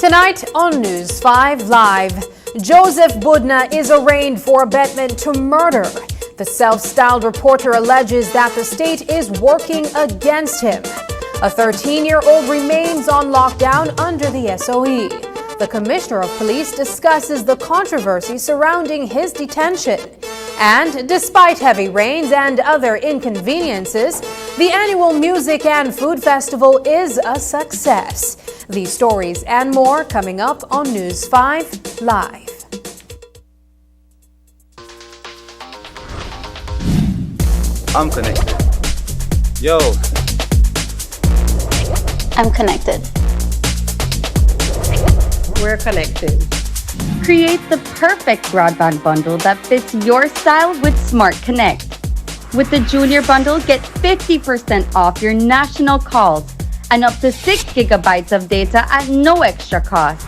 Tonight on News 5 Live, Joseph Budna is arraigned for abetment to murder. The self-styled reporter alleges that the state is working against him. A 13-year-old remains on lockdown under the SOE. The Commissioner of Police discusses the controversy surrounding his detention. And despite heavy rains and other inconveniences, the annual Music and Food Festival is a success. These stories and more coming up on News 5 Live. I'm connected. Yo. I'm connected. We're connected. Create the perfect broadband bundle that fits your style with Smart Connect. With the Junior Bundle, get 50% off your national calls and up to 6 gigabytes of data at no extra cost.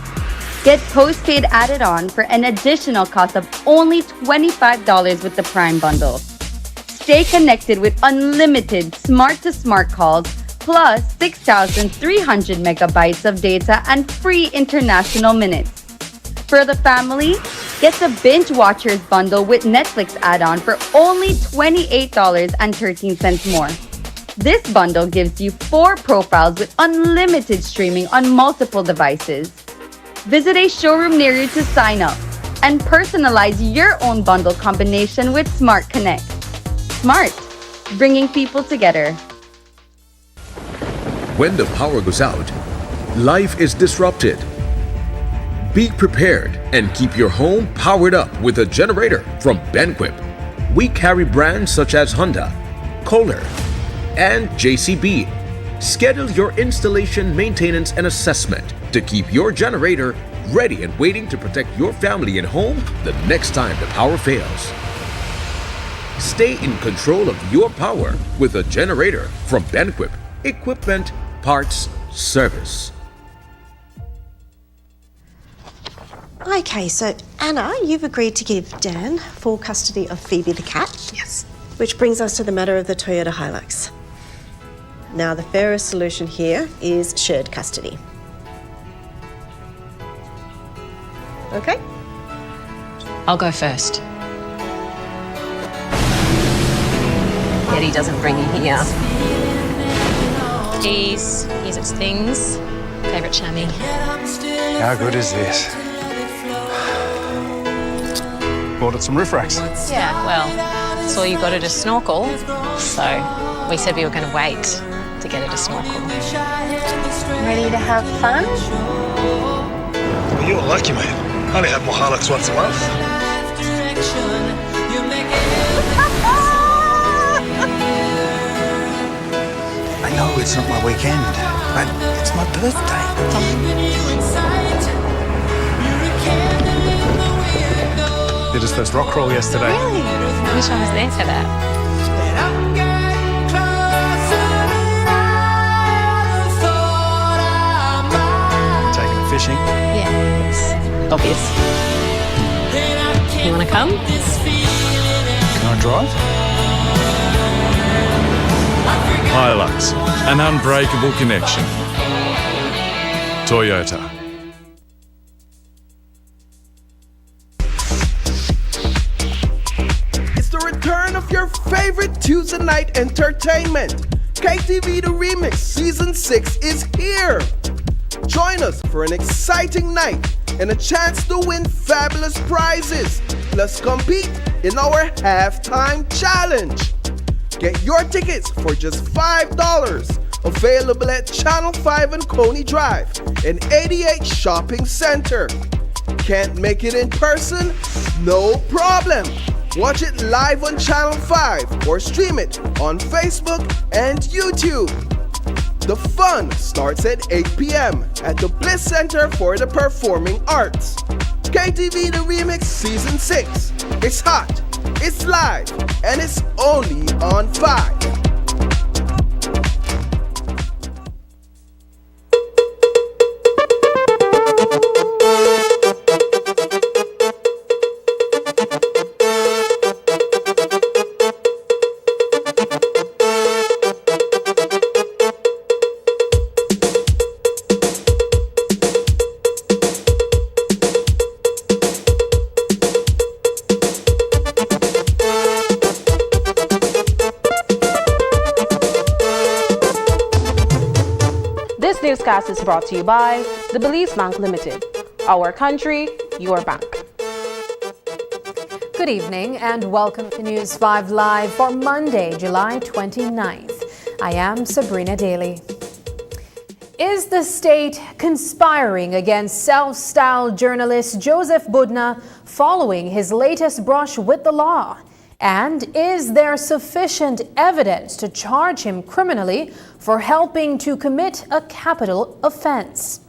Get postpaid added on for an additional cost of only $25 with the Prime Bundle. Stay connected with unlimited smart-to-smart calls plus 6,300 megabytes of data and free international minutes. For the family, Get the Binge Watchers bundle with Netflix add-on for only $28.13 more. This bundle gives you 4 profiles with unlimited streaming on multiple devices. Visit a showroom near you to sign up and personalize your own bundle combination with Smart Connect. Smart, bringing people together. When the power goes out, life is disrupted. Be prepared and keep your home powered up with a generator from Benquip. We carry brands such as Honda, Kohler, and JCB. Schedule your installation, maintenance, and assessment to keep your generator ready and waiting to protect your family and home the next time the power fails. Stay in control of your power with a generator from Benquip. Equipment, parts, service. Okay, so Anna, you've agreed to give Dan full custody of Phoebe the cat. Yes. Which brings us to the matter of the Toyota Hilux. Now, the fairest solution here is shared custody. Okay? I'll go first. Yet he doesn't bring you here. Keys, here's its things. Favourite chamois. How good is this? Bought it some roof racks. Yeah, well, saw you got it a snorkel, so we said we were going to wait to get it a snorkel. Ready to have fun? Well, you're lucky, mate. I only have my Hilux once a month. I know it's not my weekend, but it's my birthday. Did his first rock crawl yesterday. Really? I wish I was there for that. Taking it fishing. Yeah, it's obvious. You want to come? Can I drive? Hilux, an unbreakable connection. Toyota. It's the return of your favorite Tuesday night entertainment. KTV The Remix Season 6 is here. Join us for an exciting night and a chance to win fabulous prizes. Plus compete in our halftime challenge. Get your tickets for just $5. Available at Channel 5 and Coney Drive and 88 Shopping Center. Can't make it in person? No problem. Watch it live on Channel 5 or stream it on Facebook and YouTube. The fun starts at 8 p.m. at the Bliss Center for the Performing Arts. KTV The Remix Season 6. It's hot, it's live, and it's only on 5. This newscast is brought to you by the Belize Bank Limited. Our country, your bank. Good evening and welcome to News 5 Live for Monday, July 29th. I am Sabrina Daly. Is the state conspiring against self-styled journalist Joseph Budna following his latest brush with the law? And is there sufficient evidence to charge him criminally for helping to commit a capital offense?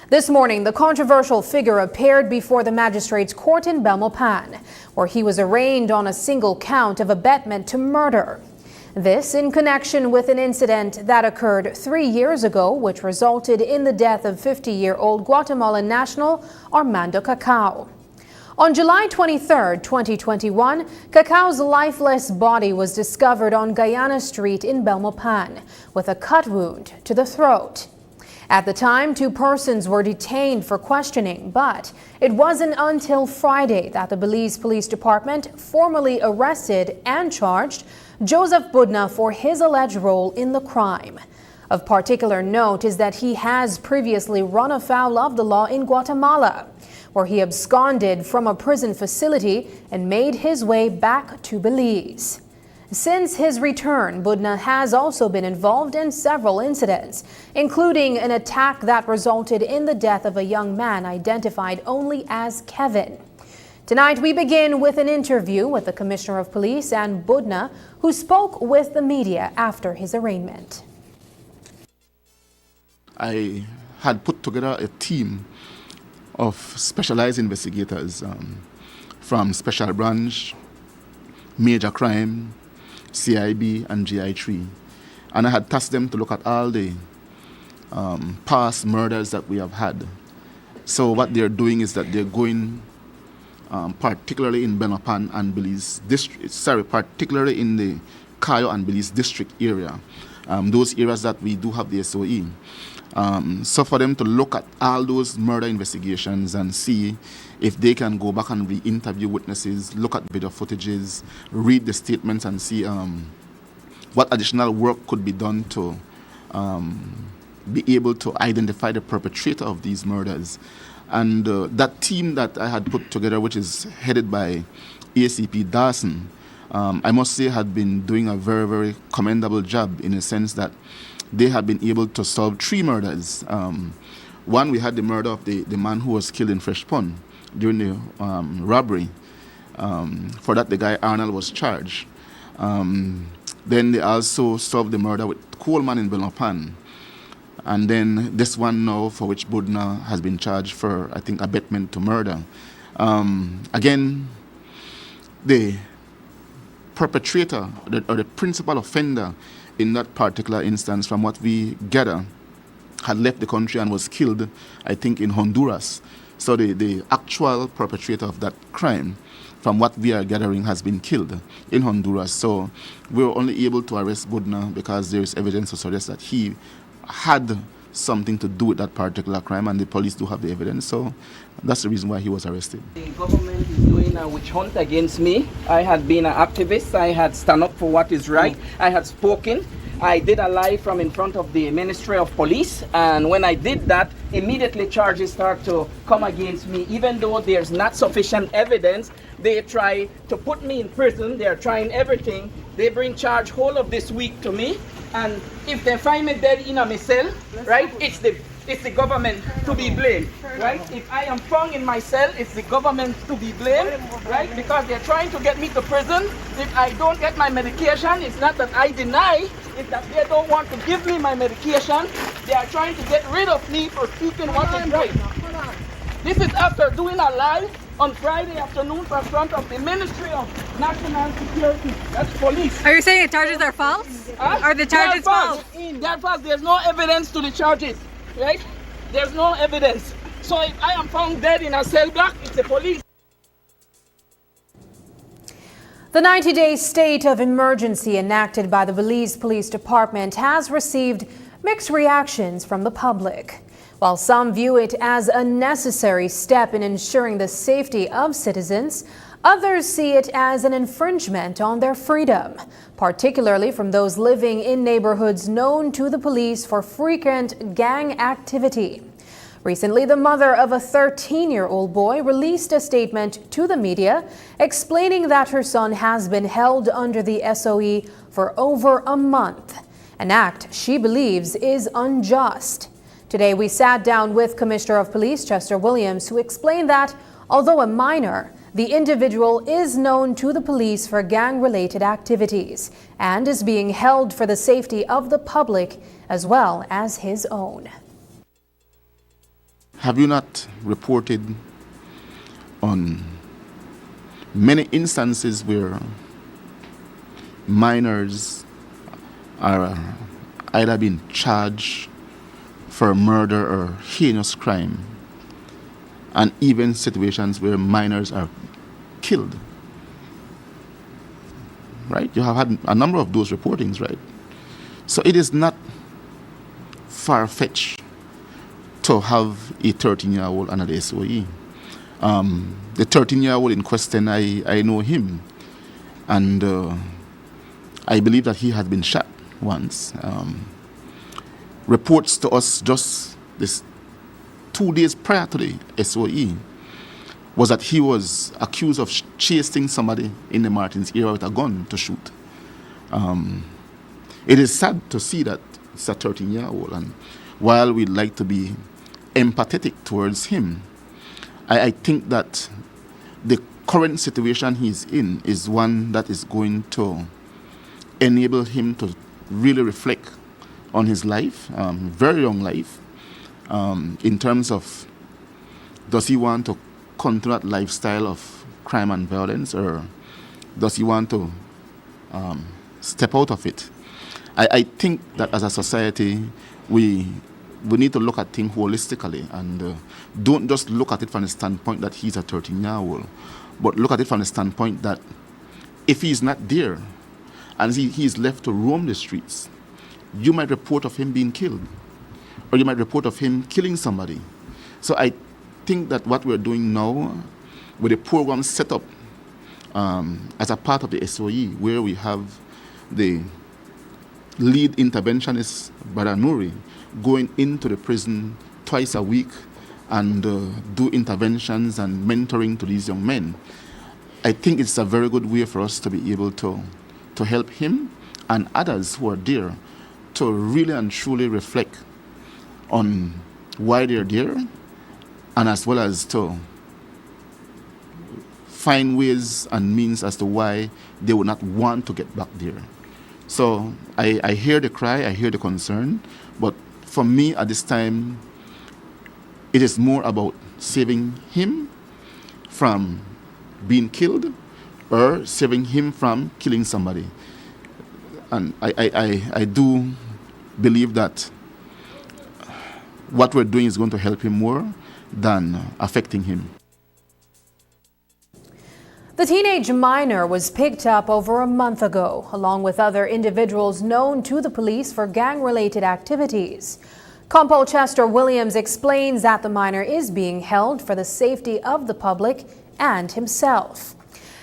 This morning, the controversial figure appeared before the magistrate's court in Belmopan, where he was arraigned on a single count of abetment to murder. This in connection with an incident that occurred 3 years ago, which resulted in the death of 50-year-old Guatemalan national Armando Cacao. On July 23, 2021, Cacao's lifeless body was discovered on Guyana Street in Belmopan with a cut wound to the throat. At the time, 2 persons were detained for questioning, but it wasn't until Friday that the Belize Police Department formally arrested and charged Joseph Budna for his alleged role in the crime. Of particular note is that he has previously run afoul of the law in Guatemala, where he absconded from a prison facility and made his way back to Belize. Since his return, Budna has also been involved in several incidents, including an attack that resulted in the death of a young man identified only as Kevin. Tonight, we begin with an interview with the Commissioner of Police and Budna, who spoke with the media after his arraignment. I had put together a team of specialized investigators from Special Branch, Major Crime, CIB and GI3. And I had tasked them to look at all the past murders that we have had. So what they're doing is that they're going particularly in Benopan and Belize district, particularly in the Cayo and Belize district area, those areas that we do have the SOE. So for them to look at all those murder investigations and see if they can go back and re-interview witnesses, look at video footages, read the statements and see what additional work could be done to be able to identify the perpetrator of these murders. And that team that I had put together, which is headed by ACP Dawson, I must say had been doing a very, very commendable job in the sense that they had been able to solve 3 murders. One, we had the murder of the man who was killed in Fresh Pond during the robbery. For that, the guy Arnold was charged. Then they also solved the murder with Coleman in Benopan. And then this one now, for which Budna has been charged for, I think, abetment to murder. Again, the perpetrator or the principal offender in that particular instance, from what we gather, had left the country and was killed, I think, in Honduras. So the actual perpetrator of that crime, from what we are gathering, has been killed in Honduras. So we were only able to arrest Budna because there is evidence to suggest that he had something to do with that particular crime, and the police do have the evidence. So that's the reason why he was arrested. The government is doing a witch hunt against me. I had been an activist. I had stand up for what is right. I had spoken. I did a live from in front of the Ministry of Police, and when I did that, immediately charges start to come against me. Even though there's not sufficient evidence, they try to put me in prison. They're trying everything. They bring charge whole of this week to me, and if they find me dead in a cell, right, it's the government to be blamed, right? If I am found in my cell, it's the government to be blamed, right? Because they're trying to get me to prison. If I don't get my medication, it's not that I deny, it's that they don't want to give me my medication. They are trying to get rid of me for speaking what is right. This is after doing a live on Friday afternoon in front of the Ministry of National Security. That's police. Are you saying the charges are false? Are the charges false? They're false. There's no evidence to the charges, right? There's no evidence. So if I am found dead in a cell block, it's the police. The 90-day state of emergency enacted by the Belize Police Department has received mixed reactions from the public. While some view it as a necessary step in ensuring the safety of citizens, others see it as an infringement on their freedom, particularly from those living in neighborhoods known to the police for frequent gang activity. Recently, the mother of a 13-year-old boy released a statement to the media explaining that her son has been held under the SOE for over a month, an act she believes is unjust. Today, we sat down with Commissioner of Police Chester Williams, who explained that, although a minor, the individual is known to the police for gang-related activities and is being held for the safety of the public as well as his own. Have you not reported on many instances where minors are either being charged for murder or heinous crime, and even situations where minors are killed? Right? You have had a number of those reportings, right? So it is not far-fetched to have a 13-year-old under the SOE. The 13-year-old in question, I know him, and I believe that he had been shot once. Reports to us just this 2 days prior to the SOE was that he was accused of chasing somebody in the Martins area with a gun to shoot. It is sad to see that it's a 13-year-old, and while we'd like to be empathetic towards him, I think that the current situation he's in is one that is going to enable him to really reflect on his life, very young life, in terms of, does he want to continue that lifestyle of crime and violence, or does he want to step out of it? I think that as a society, we need to look at things holistically and don't just look at it from the standpoint that he's a 13-year-old, but look at it from the standpoint that if he's not there and he is left to roam the streets, you might report of him being killed, or you might report of him killing somebody. So I think that what we're doing now with the program set up as a part of the SOE, where we have the lead interventionist, Brother Nuri, going into the prison twice a week and do interventions and mentoring to these young men. I think it's a very good way for us to be able to help him and others who are there to really and truly reflect on why they're there, and as well as to find ways and means as to why they would not want to get back there. So I hear the cry, I hear the concern, but for me at this time, it is more about saving him from being killed or saving him from killing somebody. And I do believe that what we're doing is going to help him more than affecting him. The teenage minor was picked up over a month ago, along with other individuals known to the police for gang-related activities. Compol Chester Williams explains that the minor is being held for the safety of the public and himself.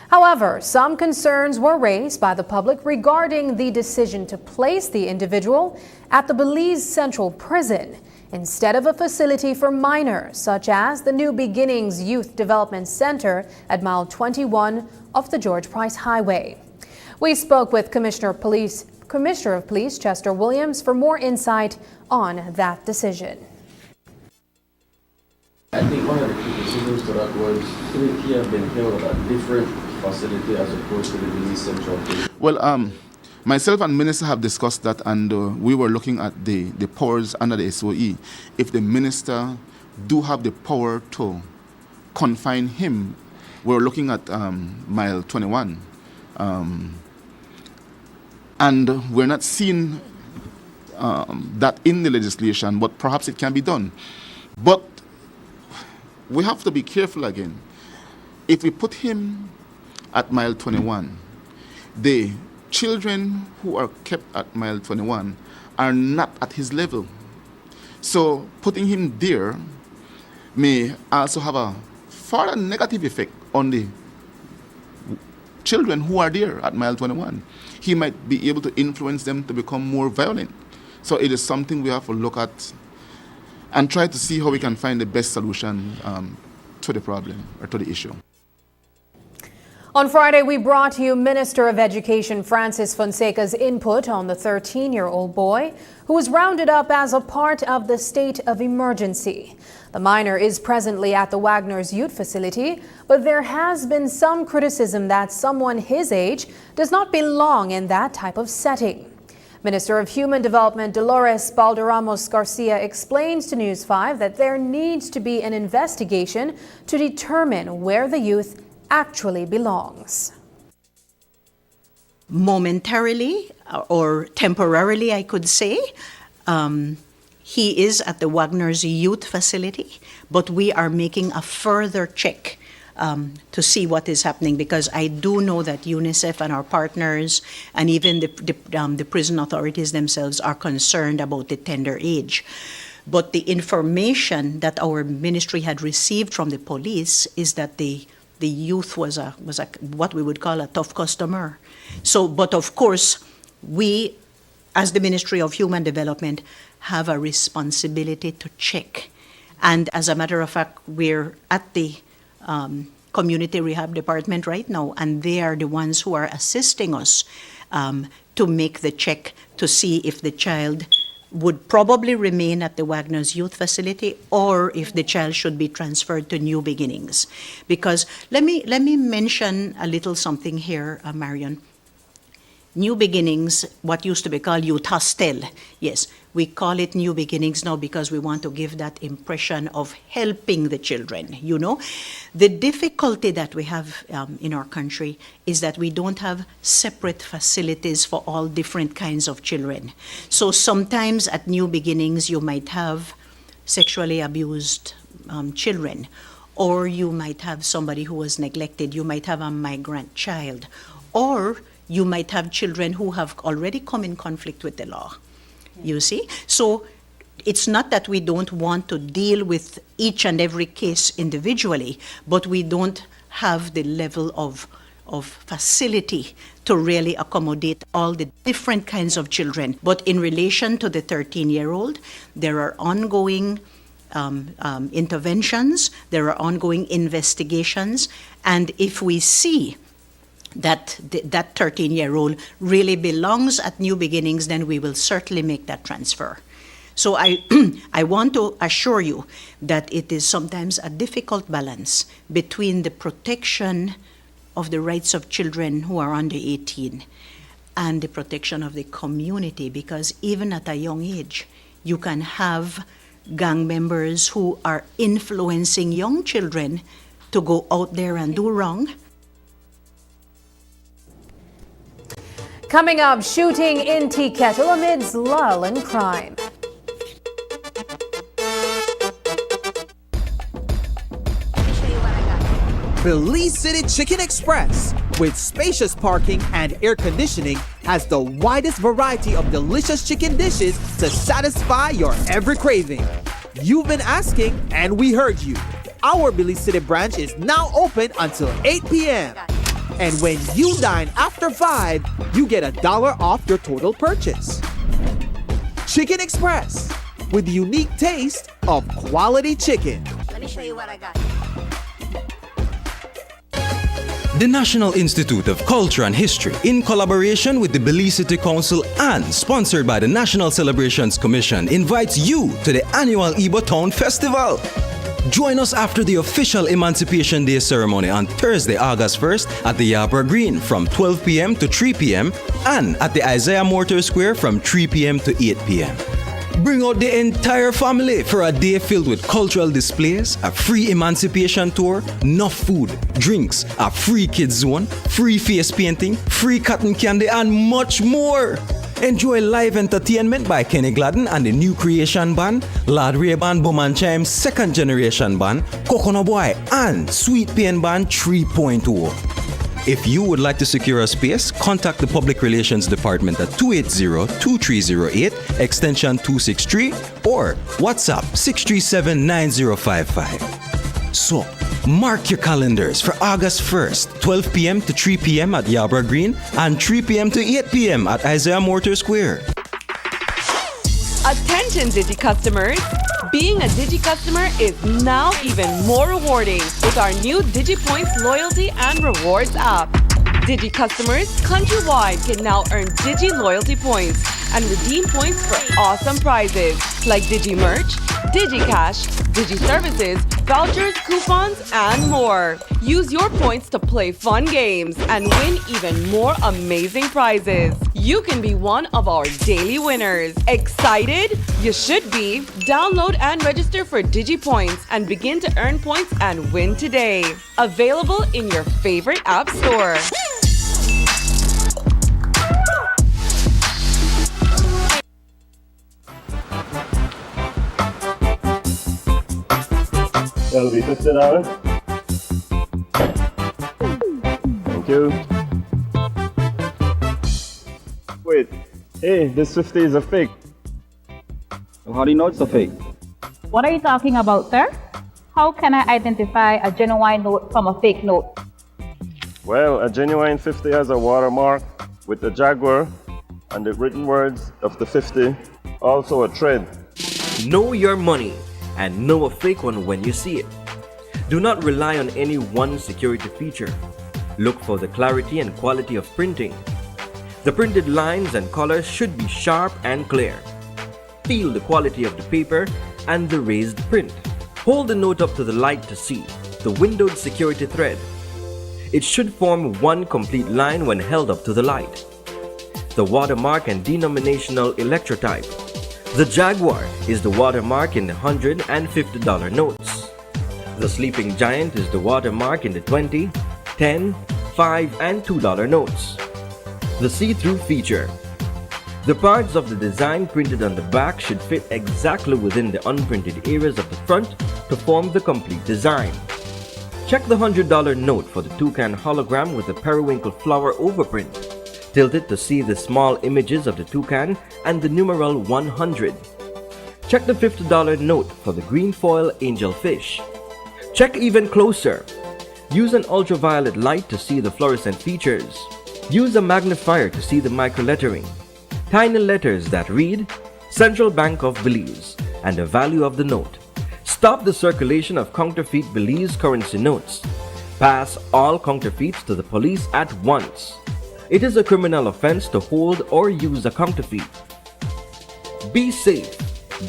However, some concerns were raised by the public regarding the decision to place the individual at the Belize Central Prison instead of a facility for minors, such as the New Beginnings Youth Development Center at mile 21 of the George Price Highway. We spoke with Commissioner of Police Chester Williams for more insight on that decision. I think one of the criticisms to that was shouldn't he have been held at a different facility as opposed to the Belize Central Prison? Well, myself and Minister have discussed that, and we were looking at the powers under the SOE. If the Minister do have the power to confine him, we're looking at mile 21. And we're not seeing that in the legislation, but perhaps it can be done. But we have to be careful again. If we put him at mile 21, the children who are kept at mile 21 are not at his level. So putting him there may also have a further negative effect on the children who are there at mile 21. He might be able to influence them to become more violent. So it is something we have to look at and try to see how we can find the best solution to the problem or to the issue. On Friday, we brought you Minister of Education Francis Fonseca's input on the 13-year-old boy who was rounded up as a part of the state of emergency. The minor is presently at the Wagner's Youth Facility, but there has been some criticism that someone his age does not belong in that type of setting. Minister of Human Development Dolores Balderramos Garcia explains to News 5 that there needs to be an investigation to determine where the youth actually belongs. Momentarily or temporarily, I could say, he is at the Wagner's Youth Facility, but we are making a further check to see what is happening, because I do know that UNICEF and our partners and even the prison authorities themselves are concerned about the tender age. But the information that our ministry had received from the police is that the youth was a what we would call a tough customer. So, but of course, we, as the Ministry of Human Development, have a responsibility to check. And as a matter of fact, we're at the community rehab department right now, and they are the ones who are assisting us to make the check to see if the child would probably remain at the Wagner's Youth Facility or if the child should be transferred to New Beginnings. Because let me mention a little something here, Marion. New Beginnings, what used to be called Youth Hostel, yes, we call it New Beginnings now because we want to give that impression of helping the children, you know. The difficulty that we have in our country is that we don't have separate facilities for all different kinds of children. So sometimes at New Beginnings you might have sexually abused children, or you might have somebody who was neglected, you might have a migrant child, or you might have children who have already come in conflict with the law, you see? So it's not that we don't want to deal with each and every case individually, but we don't have the level of facility to really accommodate all the different kinds of children. But in relation to the 13-year-old, there are ongoing interventions, there are ongoing investigations, and if we see that 13-year-old really belongs at New Beginnings, then we will certainly make that transfer. So I want to assure you that it is sometimes a difficult balance between the protection of the rights of children who are under 18 and the protection of the community, because even at a young age, you can have gang members who are influencing young children to go out there and do wrong. Coming up, shooting in Tea Kettle amidst lull in crime. Belize City Chicken Express, with spacious parking and air conditioning, has the widest variety of delicious chicken dishes to satisfy your every craving. You've been asking, and we heard you. Our Belize City branch is now open until 8 p.m. And when you dine after 5, you get $1 off your total purchase. Chicken Express, with the unique taste of quality chicken. Let me show you what I got. The National Institute of Culture and History, in collaboration with the Belize City Council and sponsored by the National Celebrations Commission, invites you to the annual Ibo Town Festival. Join us after the official Emancipation Day ceremony on Thursday, August 1st at the Yarborough Green from 12 p.m. to 3 p.m. and at the Isaiah Mortar Square from 3 p.m. to 8 p.m. Bring out the entire family for a day filled with cultural displays, a free emancipation tour, enough food, drinks, a free kids zone, free face painting, free cotton candy, and much more. Enjoy live entertainment by Kenny Gladden and the New Creation Band, Lad Ray Band, Bowman Chime's second generation band, Coconut Boy, and Sweet Pain Band 3.0. If you would like to secure a space, contact the Public Relations Department at 280-2308, extension 263, or WhatsApp 637-9055. So, mark your calendars for August 1st, 12 p.m. to 3 p.m. at Yarborough Green and 3 p.m. to 8 p.m. at Isaiah Mortar Square. Attention Digi customers! Being a Digi customer is now even more rewarding with our new DigiPoints Loyalty and Rewards app. Digi customers countrywide can now earn Digi Loyalty points and redeem points for awesome prizes like Digi Merch, Digi Cash, Digi Services, vouchers, coupons, and more. Use your points to play fun games and win even more amazing prizes. You can be one of our daily winners. Excited? You should be. Download and register for DigiPoints and begin to earn points and win today. Available in your favorite app store. That'll be $50. Thank you. Wait, hey, this 50 is a fake. How do you know it's a fake? What are you talking about, sir? How can I identify a genuine note from a fake note? Well, a genuine 50 has a watermark with the Jaguar and the written words of the 50, also a thread. Know your money and know a fake one when you see it. Do not rely on any one security feature. Look for the clarity and quality of printing. The printed lines and colors should be sharp and clear. Feel the quality of the paper and the raised print. Hold the note up to the light to see the windowed security thread. It should form one complete line when held up to the light. The watermark and denominational electrotype. The Jaguar is the watermark in the $100 and $50 notes. The Sleeping Giant is the watermark in the $20, $10, $5, and $2 notes. The see-through feature. The parts of the design printed on the back should fit exactly within the unprinted areas of the front to form the complete design. Check the $100 note for the toucan hologram with the periwinkle flower overprint. Tilt it to see the small images of the toucan and the numeral 100. Check the $50 note for the green foil angelfish. Check even closer. Use an ultraviolet light to see the fluorescent features. Use a magnifier to see the microlettering. Tiny letters that read Central Bank of Belize and the value of the note. Stop the circulation of counterfeit Belize currency notes. Pass all counterfeits to the police at once. It is a criminal offense to hold or use a counterfeit. Be safe.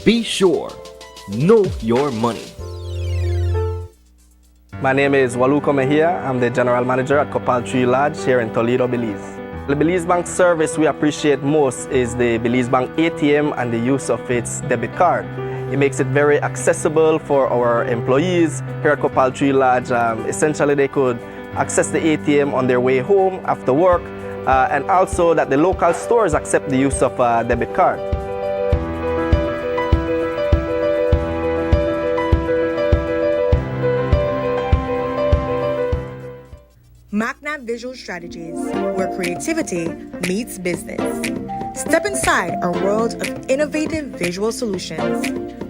Be sure. Know your money. My name is Waluko Mejia. I'm the General Manager at Copal Tree Lodge here in Toledo, Belize. The Belize Bank service we appreciate most is the Belize Bank ATM and the use of its debit card. It makes it very accessible for our employees here at Copal Tree Lodge. Essentially, they could access the ATM on their way home after work, and also that the local stores accept the use of a debit card. MacNav Visual Strategies, where creativity meets business. Step inside our world of innovative visual solutions.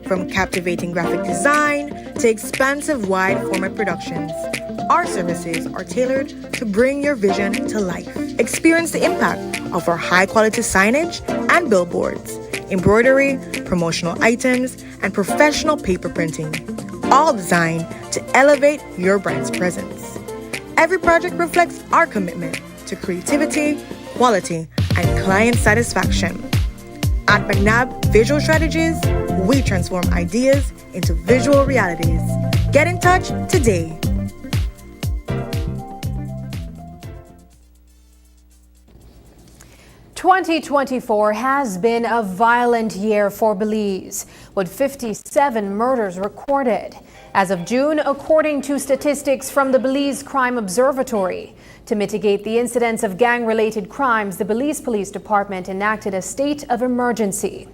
From captivating graphic design to expansive wide format productions, our services are tailored to bring your vision to life. Experience the impact of our high-quality signage and billboards, embroidery, promotional items, and professional paper printing, all designed to elevate your brand's presence. Every project reflects our commitment to creativity, quality, and client satisfaction. At MacNav Visual Strategies, we transform ideas into visual realities. Get in touch today. "2024 has been a violent year for Belize, with 57 murders recorded. As of June, according to statistics from the Belize Crime Observatory. To mitigate the incidence of gang-related crimes, the Belize Police Department enacted a state of emergency.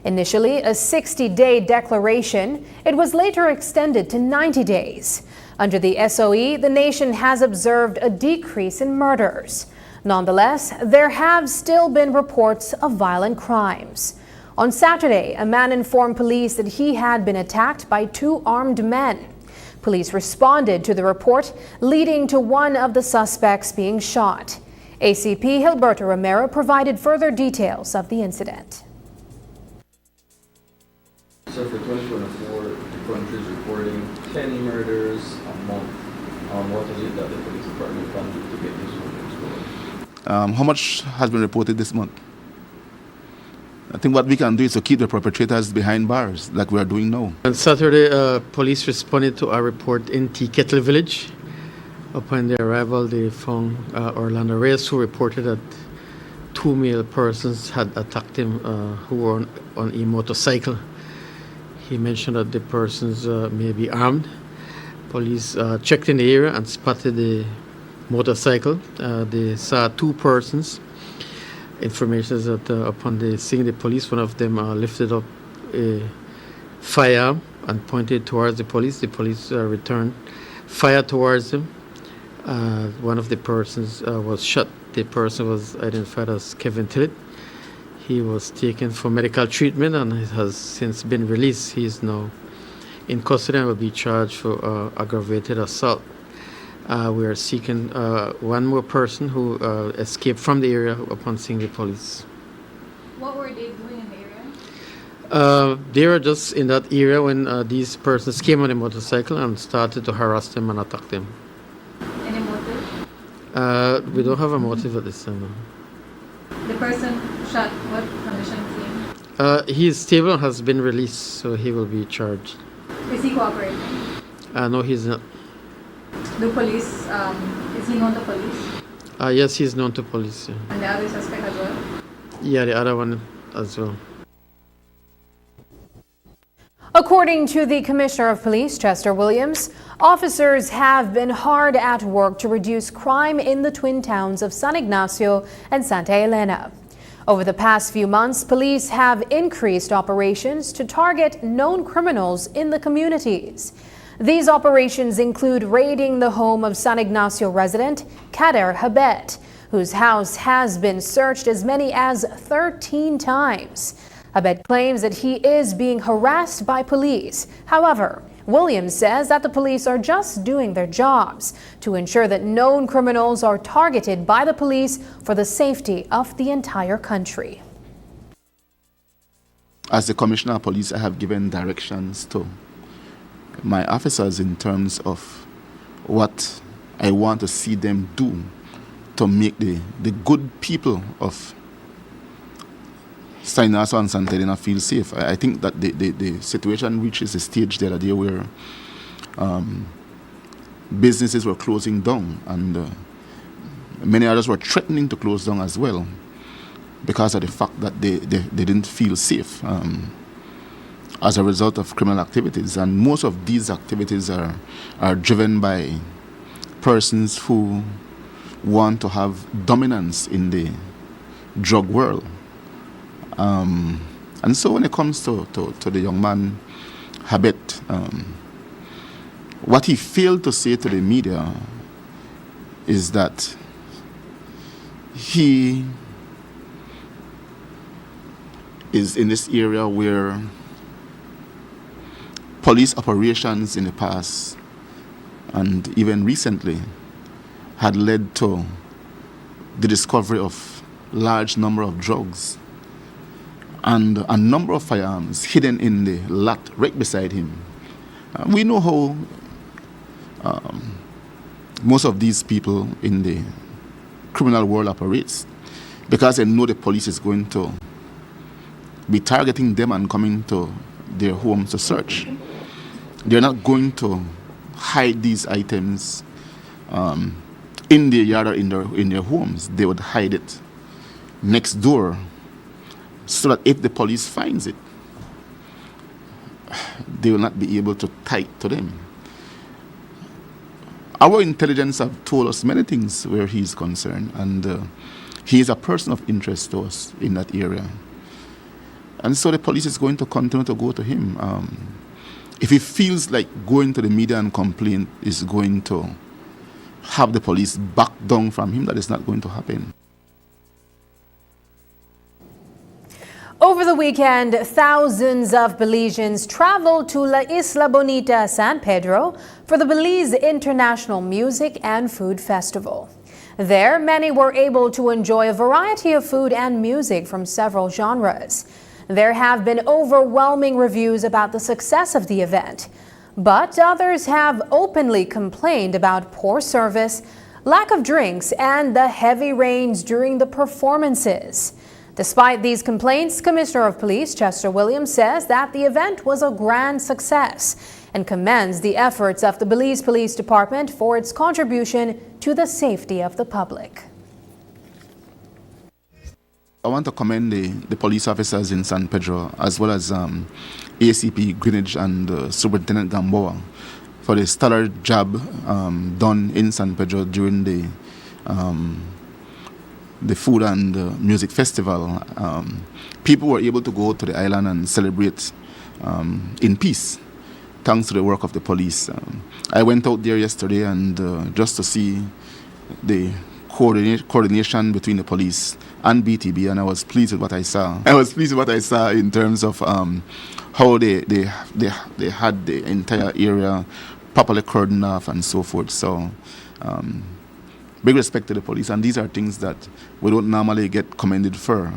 Initially a 60-day declaration, it was later extended to 90 days. Under the SOE, the nation has observed a decrease in murders. Nonetheless, there have still been reports of violent crimes. On Saturday, a man informed police that he had been attacked by 2 armed men. Police responded to the report, leading to one of the suspects being shot. ACP Gilberto Romero provided further details of the incident. So for 2024, the country is reporting 10 murders a month. What is it that the police department can do to get these numbers going? How much has been reported this month? I think what we can do is to keep the perpetrators behind bars, like we are doing now. On Saturday, police responded to a report in Tea Kettle Village. Upon their arrival, they found Orlando Reyes, who reported that 2 male persons had attacked him who were on a motorcycle. He mentioned that the persons may be armed. Police checked in the area and spotted the motorcycle. They saw 2 persons. Information is that upon seeing the police, one of them lifted up a firearm and pointed towards the police. The police returned fire towards him. One of the persons was shot. The person was identified as Kevin Tillett. He was taken for medical treatment and has since been released. He is now in custody and will be charged for aggravated assault. We are seeking one more person who escaped from the area upon seeing the police. What were they doing in the area? They were just in that area when these persons came on a motorcycle and started to harass them and attack them. Any motive? We don't have a motive at this time. The person shot, what condition is he in? He is stable and has been released, so he will be charged. Is he cooperating? No, he's not. The police, is he known to police? Yes, he's known to police. Yeah. And the other suspect as well? Yeah, the other one as well. According to the Commissioner of Police, Chester Williams, officers have been hard at work to reduce crime in the twin towns of San Ignacio and Santa Elena. Over the past few months, police have increased operations to target known criminals in the communities. These operations include raiding the home of San Ignacio resident Kader Habet, whose house has been searched as many as 13 times. Habet claims that he is being harassed by police. However, Williams says that the police are just doing their jobs to ensure that known criminals are targeted by the police for the safety of the entire country. As the Commissioner of Police, I have given directions to my officers in terms of what I want to see them do to make the good people of San Ignacio and Santa Elena feel safe. I think that the situation reaches a stage the other day where businesses were closing down and many others were threatening to close down as well because of the fact that they didn't feel safe as a result of criminal activities. And most of these activities are driven by persons who want to have dominance in the drug world. And so when it comes to the young man, Habet, what he failed to say to the media is that he is in this area where police operations in the past and even recently had led to the discovery of large number of drugs and a number of firearms hidden in the lot right beside him. We know how most of these people in the criminal world operates because they know the police is going to be targeting them and coming to their homes to search. They're not going to hide these items in their yard or in their homes. They would hide it next door so that if the police finds it, they will not be able to tie it to them. Our intelligence have told us many things where he is concerned, and he is a person of interest to us in that area. And so the police is going to continue to go to him. If he feels like going to the media and complain is going to have the police back down from him, that is not going to happen. Over the weekend, thousands of Belizeans traveled to La Isla Bonita, San Pedro for the Belize International Music and Food Festival. There, many were able to enjoy a variety of food and music from several genres. There have been overwhelming reviews about the success of the event, but others have openly complained about poor service, lack of drinks, and the heavy rains during the performances. Despite these complaints, Commissioner of Police Chester Williams says that the event was a grand success and commends the efforts of the Belize Police Department for its contribution to the safety of the public. I want to commend the police officers in San Pedro as well as ACP Greenwich and Superintendent Gamboa for the stellar job done in San Pedro during the food and music festival. People were able to go to the island and celebrate in peace, thanks to the work of the police. I went out there yesterday and just to see the coordination between the police and BTB, and I was pleased with what I saw. In terms of how they had the entire area properly cordoned off and so forth. So big respect to the police, and these are things that we don't normally get commended for.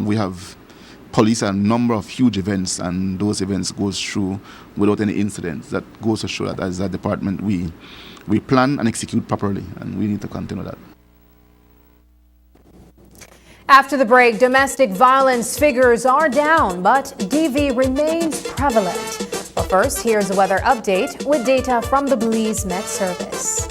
We have police a number of huge events, and those events goes through without any incidents. That goes to show that as a department we plan and execute properly, and we need to continue that. After the break, domestic violence figures are down, but DV remains prevalent. But first, here's a weather update with data from the Belize Met Service.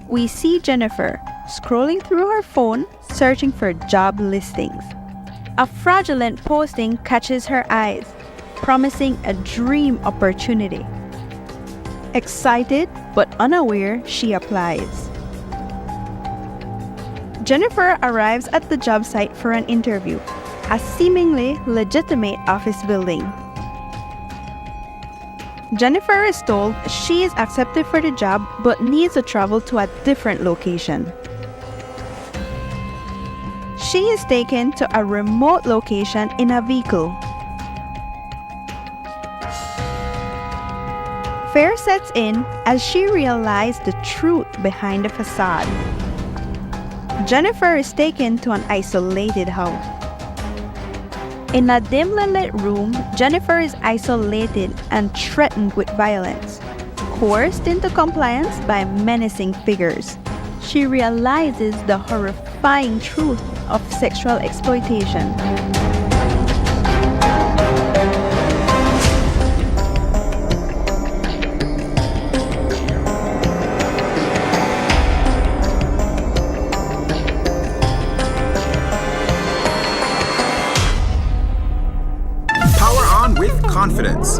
We see Jennifer scrolling through her phone, searching for job listings. A fraudulent posting catches her eyes, promising a dream opportunity. Excited but unaware, she applies. Jennifer arrives at the job site for an interview, a seemingly legitimate office building. Jennifer is told she is accepted for the job but needs to travel to a different location. She is taken to a remote location in a vehicle. Fear sets in as she realizes the truth behind the facade. Jennifer is taken to an isolated house. In a dimly lit room, Jennifer is isolated and threatened with violence, coerced into compliance by menacing figures. She realizes the horrifying truth of sexual exploitation. Confidence.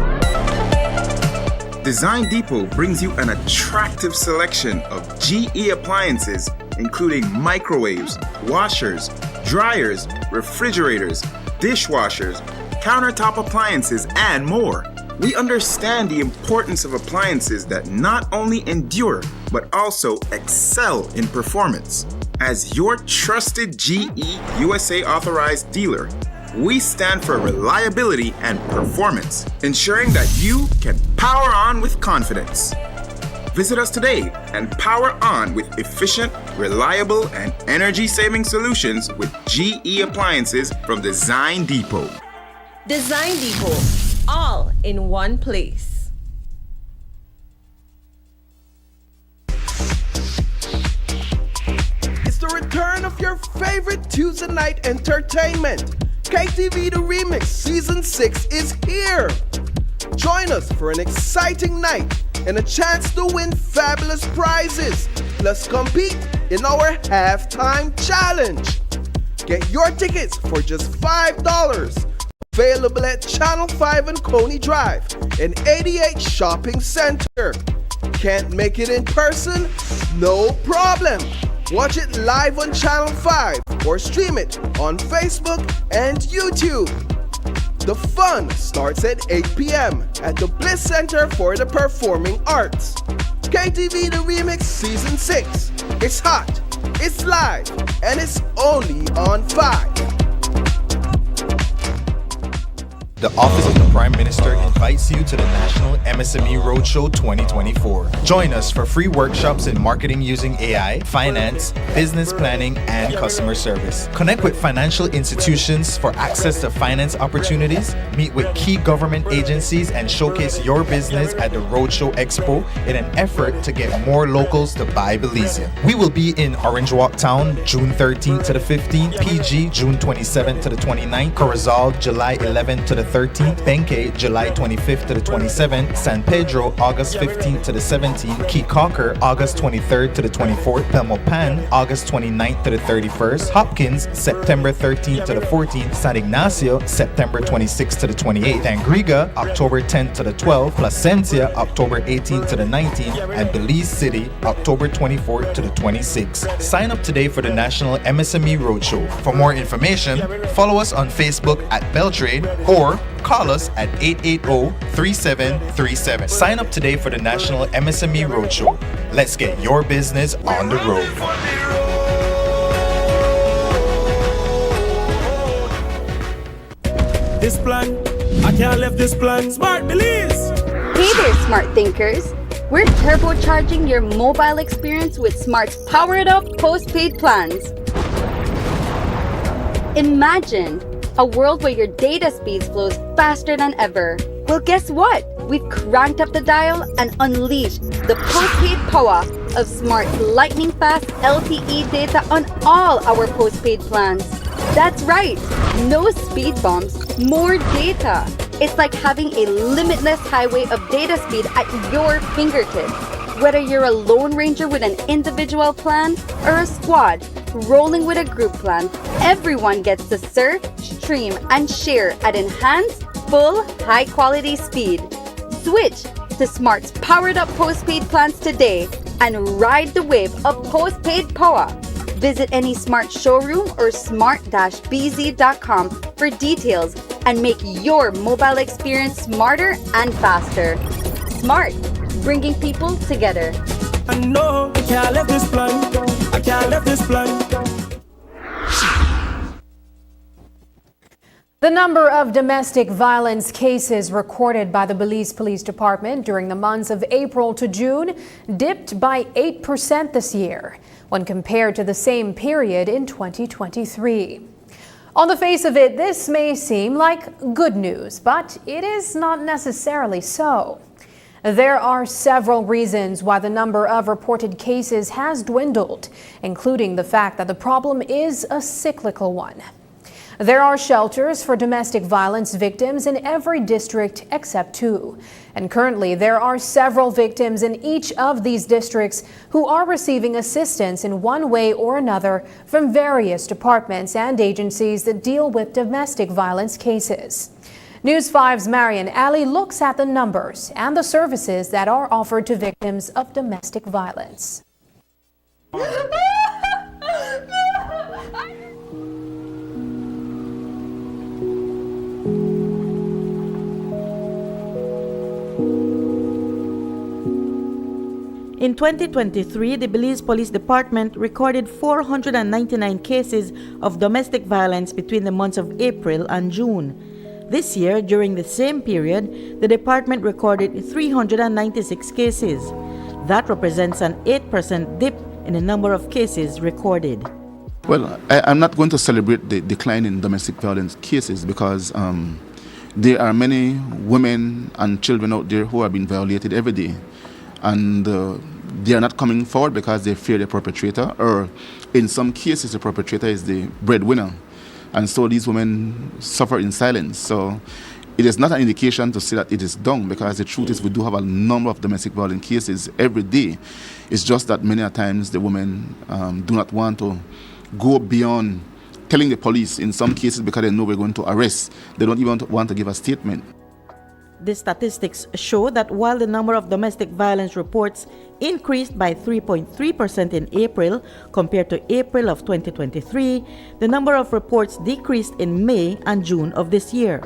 Design Depot brings you an attractive selection of GE appliances, including microwaves, washers, dryers, refrigerators, dishwashers, countertop appliances, and more. We understand the importance of appliances that not only endure, but also excel in performance. As your trusted GE USA authorized dealer, we stand for reliability and performance, ensuring that you can power on with confidence. Visit us today and power on with efficient, reliable, and energy-saving solutions with GE appliances from Design Depot. Design Depot, all in one place. It's the return of your favorite Tuesday night entertainment. KTV The Remix Season 6 is here. Join us for an exciting night and a chance to win fabulous prizes. Let's compete in our halftime challenge. Get your tickets for just $5. Available at Channel 5 and Coney Drive and 88 Shopping Center. Can't make it in person? No problem. Watch it live on Channel 5 or stream it on Facebook and YouTube. The fun starts at 8 p.m. at the Bliss Center for the Performing Arts. KTV The Remix Season 6. It's hot, it's live, and it's only on 5. The Office of the Prime Minister invites you to the National MSME Roadshow 2024. Join us for free workshops in marketing using AI, finance, business planning, and customer service. Connect with financial institutions for access to finance opportunities, meet with key government agencies, and showcase your business at the Roadshow Expo in an effort to get more locals to buy Belizean. We will be in Orange Walk Town, June 13th to the 15th, PG, June 27th to the 29th, Corozal, July 11th to the 13th, Benque, July 25th to the 27th, San Pedro, August 15th to the 17th, Key-Cocker, August 23rd to the 24th, Belmopan, August 29th to the 31st, Hopkins, September 13th to the 14th, San Ignacio, September 26th to the 28th, Tangriga, October 10th to the 12th, Placencia, October 18th to the 19th, and Belize City, October 24th to the 26th. Sign up today for the National MSME Roadshow. For more information, follow us on Facebook at Beltrade or call us at 880-3737. Sign up today for the National MSME Roadshow. Let's get your business on the road. This plan, I can't leave this plan. Smart Belize! Hey there, smart thinkers. We're turbocharging your mobile experience with Smart's powered up postpaid plans. Imagine a world where your data speeds flows faster than ever. Well, guess what? We've cranked up the dial and unleashed the postpaid power of Smart's lightning fast LTE data on all our postpaid plans. That's right, no speed bumps, more data. It's like having a limitless highway of data speed at your fingertips. Whether you're a Lone Ranger with an individual plan or a squad rolling with a group plan, everyone gets to surf, stream, and share at enhanced, full, high-quality speed. Switch to Smart's powered-up postpaid plans today and ride the wave of postpaid power. Visit any Smart showroom or smart-bz.com for details and make your mobile experience smarter and faster. Smart, bringing people together. I know I can't leave this plan. I can't leave this plan. The number of domestic violence cases recorded by the Belize Police Department during the months of April to June dipped by 8% this year when compared to the same period in 2023. On the face of it, this may seem like good news, but it is not necessarily so. There are several reasons why the number of reported cases has dwindled, including the fact that the problem is a cyclical one. There are shelters for domestic violence victims in every district except 2. And currently, there are several victims in each of these districts who are receiving assistance in one way or another from various departments and agencies that deal with domestic violence cases. News 5's Marian Ali looks at the numbers and the services that are offered to victims of domestic violence. In 2023, the Belize Police Department recorded 499 cases of domestic violence between the months of April and June. This year, during the same period, the department recorded 396 cases. That represents an 8% dip in the number of cases recorded. Well, I'm not going to celebrate the decline in domestic violence cases because there are many women and children out there who are being violated every day. And they are not coming forward because they fear the perpetrator, or in some cases the perpetrator is the breadwinner. And so these women suffer in silence. So it is not an indication to say that it is done, because the truth is we do have a number of domestic violence cases every day. It's just that many a times the women do not want to go beyond telling the police in some cases because they know we're going to arrest. They don't even want to give a statement. The statistics show that while the number of domestic violence reports increased by 3.3% in April compared to April of 2023, the number of reports decreased in May and June of this year.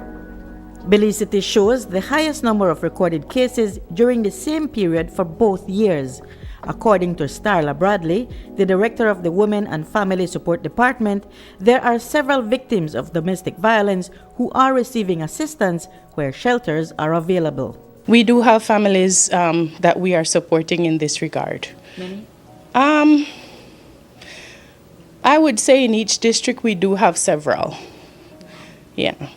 Belize City shows the highest number of recorded cases during the same period for both years. According to Starla Bradley, the director of the Women and Family Support Department, there are several victims of domestic violence who are receiving assistance where shelters are available. We do have families that we are supporting in this regard. Many? I would say in each district we do have several. Yeah.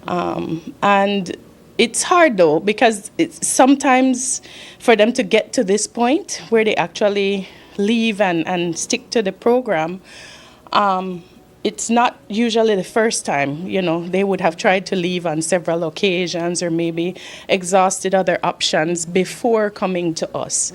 And it's hard though, because it's sometimes for them to get to this point where they actually leave and stick to the program, it's not usually the first time. You know, they would have tried to leave on several occasions or maybe exhausted other options before coming to us.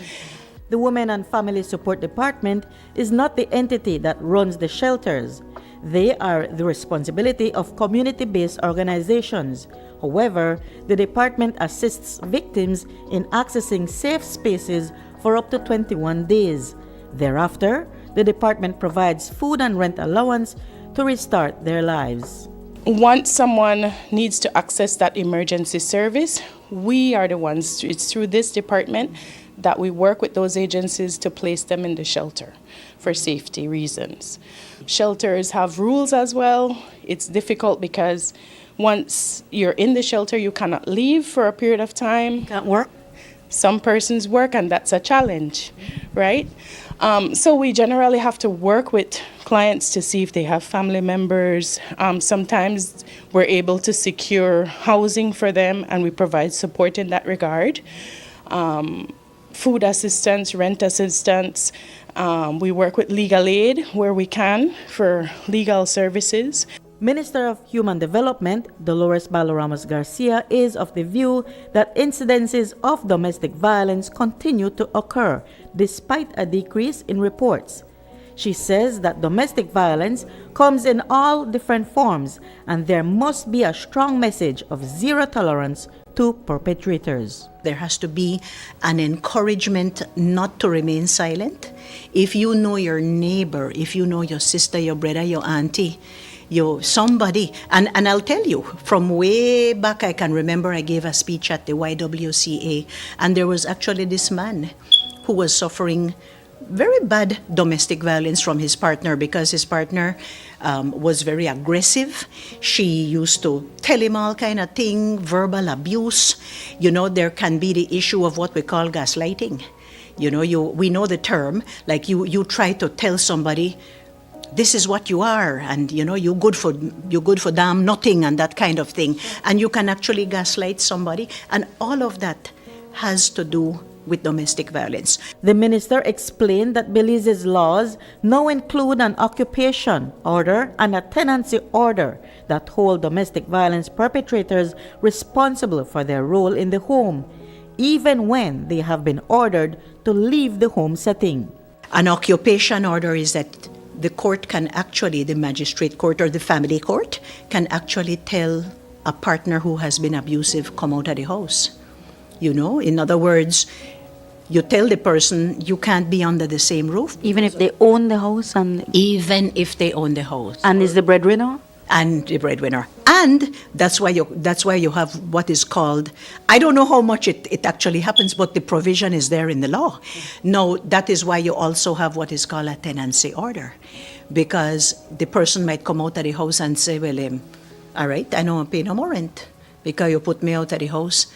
The Women and Family Support Department is not the entity that runs the shelters. They are the responsibility of community-based organizations. However, the department assists victims in accessing safe spaces for up to 21 days. Thereafter, the department provides food and rent allowance to restart their lives. Once someone needs to access that emergency service, we are the ones, it's through this department that we work with those agencies to place them in the shelter for safety reasons. Shelters have rules as well. It's difficult because once you're in the shelter, you cannot leave for a period of time. Can't work? Some persons work, and that's a challenge, right? So we generally have to work with clients to see if they have family members. Sometimes we're able to secure housing for them, and we provide support in that regard. Food assistance, rent assistance. We work with legal aid where we can for legal services. Minister of Human Development, Dolores Baloramos Garcia, is of the view that incidences of domestic violence continue to occur despite a decrease in reports. She says that domestic violence comes in all different forms, and there must be a strong message of zero tolerance to perpetrators. There has to be an encouragement not to remain silent. If you know your neighbor, if you know your sister, your brother, your auntie, somebody, and I'll tell you, from way back I can remember I gave a speech at the YWCA, and there was actually this man who was suffering very bad domestic violence from his partner because his partner was very aggressive. She used to tell him all kind of thing, verbal abuse. You know, there can be the issue of what we call gaslighting. You know, we know the term, like you try to tell somebody, this is what you are, and you know, you're good for damn nothing, and that kind of thing. And you can actually gaslight somebody, and all of that has to do with domestic violence. The minister explained that Belize's laws now include an occupation order and a tenancy order that hold domestic violence perpetrators responsible for their role in the home, even when they have been ordered to leave the home setting. An occupation order is that the court can actually, the magistrate court or the family court, can actually tell a partner who has been abusive, come out of the house. You know, in other words, you tell the person you can't be under the same roof. Even if they own the house? Even if they own the house. And is the breadwinner? And the breadwinner. And that's why you have what is called, I don't know how much it actually happens, but the provision is there in the law. Now, that is why you also have what is called a tenancy order. Because the person might come out of the house and say, well, all right, I don't pay no more rent because you put me out of the house.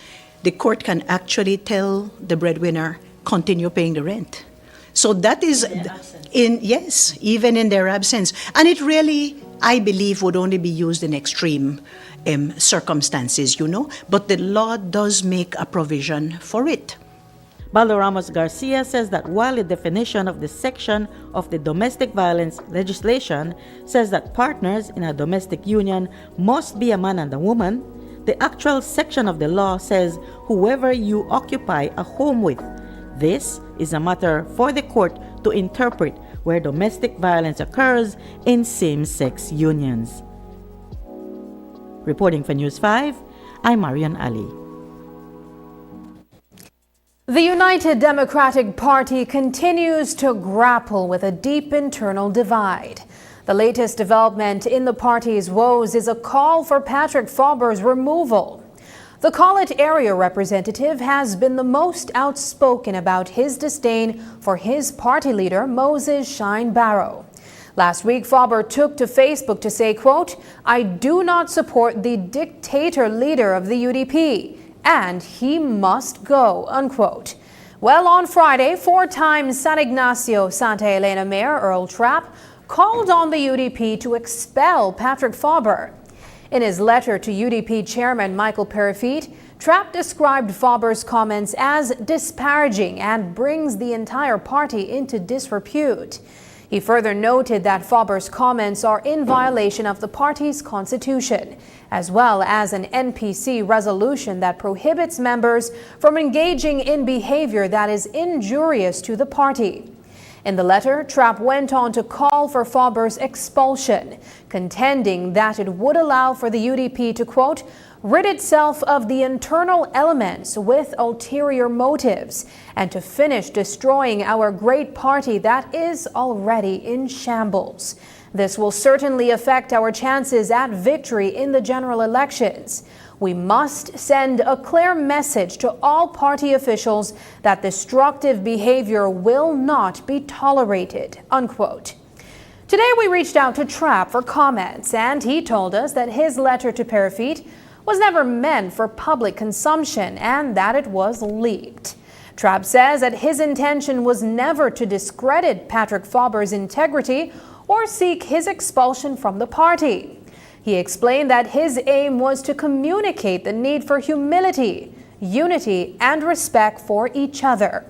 The court can actually tell the breadwinner, continue paying the rent. So that is, even in their absence. And it really, I believe, would only be used in extreme circumstances, you know. But the law does make a provision for it. Baloramos Garcia says that while the definition of the section of the domestic violence legislation says that partners in a domestic union must be a man and a woman, the actual section of the law says whoever you occupy a home with. This is a matter for the court to interpret where domestic violence occurs in same-sex unions. Reporting for News 5, I'm Marian Ali. The United Democratic Party continues to grapple with a deep internal divide. The latest development in the party's woes is a call for Patrick Fauber's removal. The Collet area representative has been the most outspoken about his disdain for his party leader, Moses Shine Barrow. Last week, Fauber took to Facebook to say, quote, "I do not support the dictator leader of the UDP, and he must go," unquote. Well, on Friday, four-time San Ignacio Santa Elena Mayor Earl Trapp called on the UDP to expel Patrick Fauber. In his letter to UDP Chairman Michael Perifete, Trapp described Fauber's comments as disparaging and brings the entire party into disrepute. He further noted that Fauber's comments are in violation of the party's constitution, as well as an NPC resolution that prohibits members from engaging in behavior that is injurious to the party. In the letter, Trapp went on to call for Fauber's expulsion, contending that it would allow for the UDP to, quote, "rid itself of the internal elements with ulterior motives and to finish destroying our great party that is already in shambles. This will certainly affect our chances at victory in the general elections. We must send a clear message to all party officials that destructive behavior will not be tolerated," unquote. Today we reached out to Trapp for comments, and he told us that his letter to Perifete was never meant for public consumption and that it was leaked. Trapp says that his intention was never to discredit Patrick Fauber's integrity or seek his expulsion from the party. He explained that his aim was to communicate the need for humility, unity, and respect for each other.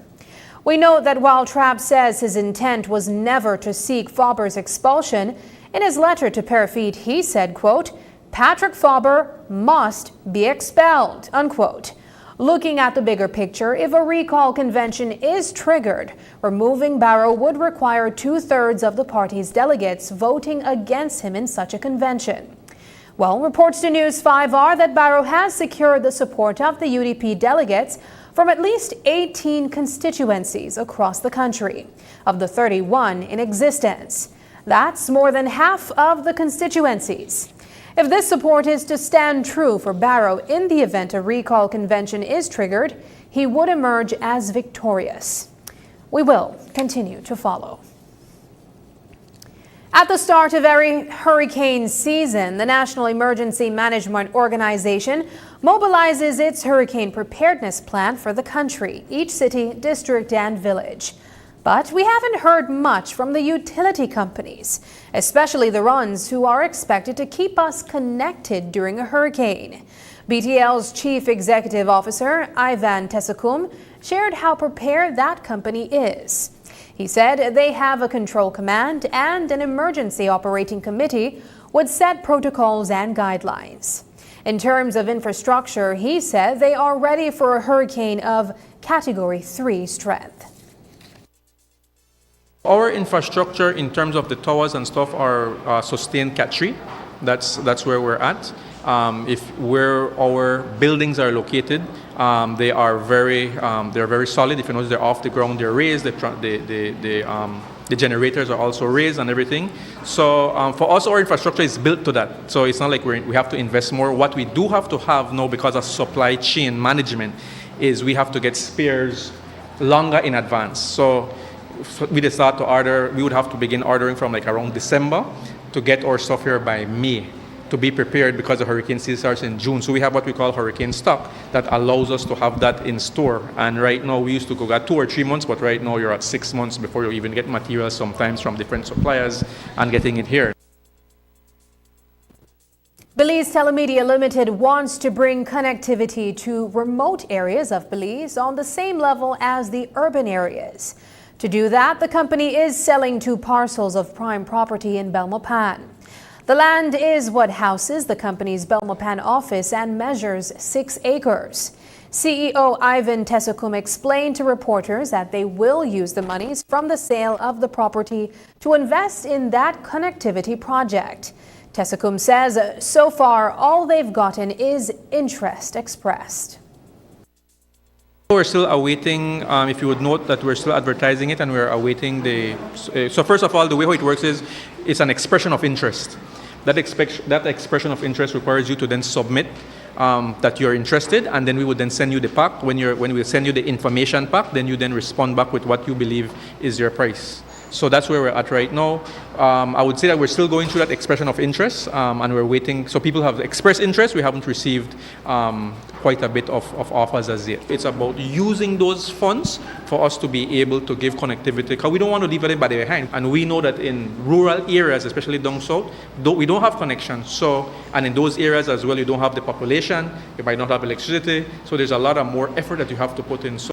We note that while Trapp says his intent was never to seek Fauber's expulsion, in his letter to Perifete he said, quote, "Patrick Fauber must be expelled," unquote. Looking at the bigger picture, if a recall convention is triggered, removing Barrow would require 2/3 of the party's delegates voting against him in such a convention. Well, reports to News 5 are that Barrow has secured the support of the UDP delegates from at least 18 constituencies across the country, of the 31 in existence. That's more than half of the constituencies. If this support is to stand true for Barrow in the event a recall convention is triggered, he would emerge as victorious. We will continue to follow. At the start of every hurricane season, the National Emergency Management Organization mobilizes its hurricane preparedness plan for the country, each city, district, and village. But we haven't heard much from the utility companies, especially the ones who are expected to keep us connected during a hurricane. BTL's Chief Executive Officer, Ivan Tesakum, shared how prepared that company is. He said they have a control command and an emergency operating committee would set protocols and guidelines. In terms of infrastructure, he said they are ready for a hurricane of Category 3 strength. Our infrastructure in terms of the towers and stuff are sustained Cat 3. That's where we're at. If where our buildings are located, they are they're very solid. If you notice, they're off the ground, they're raised. The generators are also raised and everything. So for us, our infrastructure is built to that. So it's not like we have to invest more. What we do have to have now, because of supply chain management, is we have to get spares longer in advance. So we would have to begin ordering from like around December to get our stuff here by May, to be prepared because the hurricane season starts in June. So we have what we call hurricane stock that allows us to have that in store. And right now we used to go at 2 or 3 months, but right now you're at 6 months before you even get materials sometimes from different suppliers and getting it here. Belize Telemedia Limited wants to bring connectivity to remote areas of Belize on the same level as the urban areas. To do that, the company is selling 2 parcels of prime property in Belmopan. The land is what houses the company's Belmopan office and measures 6 acres. CEO Ivan Tesakum explained to reporters that they will use the monies from the sale of the property to invest in that connectivity project. Tesakum says so far all they've gotten is interest expressed. We're still awaiting, if you would note that we're still advertising it and we're awaiting so first of all, the way how it works is it's an expression of interest. That expression of interest requires you to then submit that you're interested, and then we would then send you the pack. When we send you the information pack, then you then respond back with what you believe is your price. So that's where we're at right now. I would say that we're still going through that expression of interest, and we're waiting. So people have expressed interest. We haven't received quite a bit of offers as yet. It's about using those funds for us to be able to give connectivity, because we don't want to leave anybody behind. And we know that in rural areas, especially down south, we don't have connections. So, and in those areas as well, you don't have the population, you might not have electricity. So there's a lot of more effort that you have to put in. So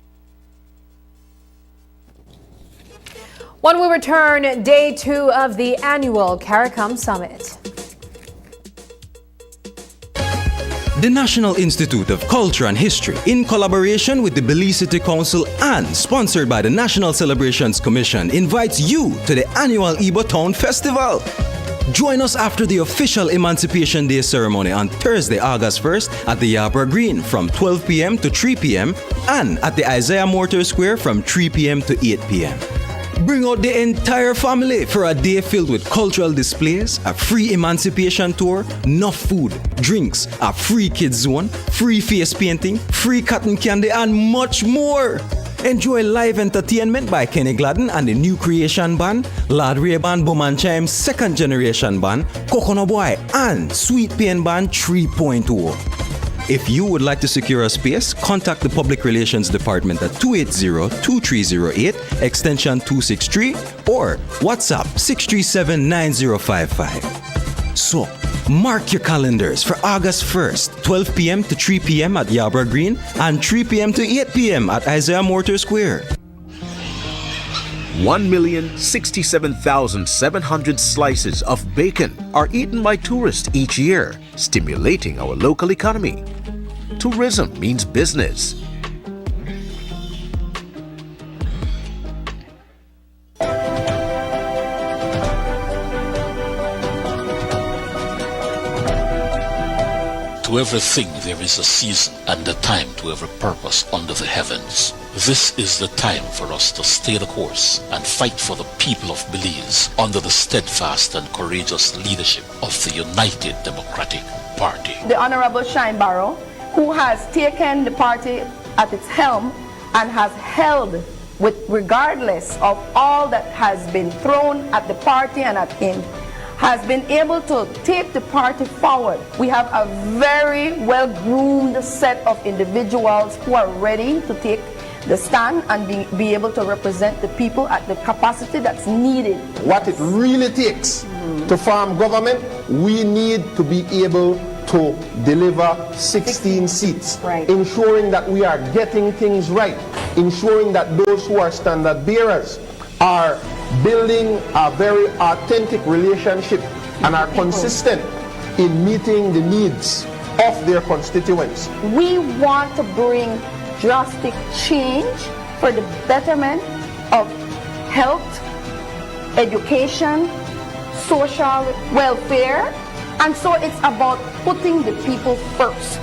when we return, day 2 of the annual CARICOM Summit. The National Institute of Culture and History, in collaboration with the Belize City Council and sponsored by the National Celebrations Commission, invites you to the annual Ibo Town Festival. Join us after the official Emancipation Day ceremony on Thursday, August 1st at the Yarborough Green from 12 p.m. to 3 p.m. and at the Isaiah Mortar Square from 3 p.m. to 8 p.m. Bring out the entire family for a day filled with cultural displays, a free emancipation tour, enough food, drinks, a free kids zone, free face painting, free cotton candy, and much more. Enjoy live entertainment by Kenny Gladden and the New Creation Band, Lad Ray Band, Boom and Chime's second generation band, Coconut Boy, and Sweet Pain Band 3.0. If you would like to secure a space, contact the Public Relations Department at 280-2308, extension 263, or WhatsApp 637-9055. So, mark your calendars for August 1st, 12 p.m. to 3 p.m. at Yarborough Green and 3 p.m. to 8 p.m. at Isaiah Mortar Square. 1,067,700 slices of bacon are eaten by tourists each year, stimulating our local economy. Tourism means business. To everything there is a season and a time to every purpose under the heavens. This is the time for us to stay the course and fight for the people of Belize under the steadfast and courageous leadership of the United Democratic Party. The Honorable Shine Barrow, who has taken the party at its helm and has held with regardless of all that has been thrown at the party and at him, has been able to take the party forward. We have a very well-groomed set of individuals who are ready to take the stand and be able to represent the people at the capacity that's needed. What it really takes to form government, we need to be able to deliver 16 seats, ensuring that we are getting things right, ensuring that those who are standard bearers are building a very authentic relationship and are consistent in meeting the needs of their constituents. We want to bring drastic change for the betterment of health, education, social welfare, and so it's about putting the people first.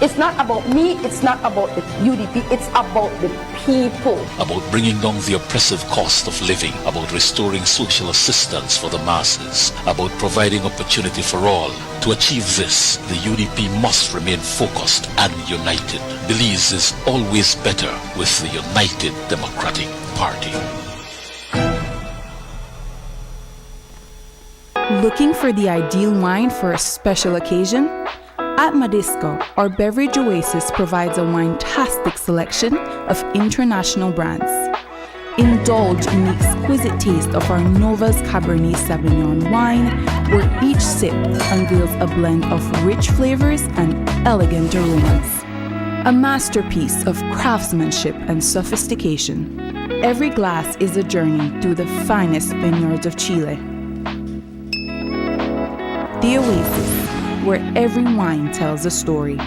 It's not about me, it's not about the UDP, it's about the people. About bringing down the oppressive cost of living, about restoring social assistance for the masses, about providing opportunity for all. To achieve this, the UDP must remain focused and united. Belize is always better with the United Democratic Party. Looking for the ideal wine for a special occasion? At Madisco, our beverage oasis provides a wine-tastic selection of international brands. Indulge in the exquisite taste of our Nova's Cabernet Sauvignon wine, where each sip unveils a blend of rich flavors and elegant aromas. A masterpiece of craftsmanship and sophistication. Every glass is a journey through the finest vineyards of Chile. The Oasis, where every wine tells a story.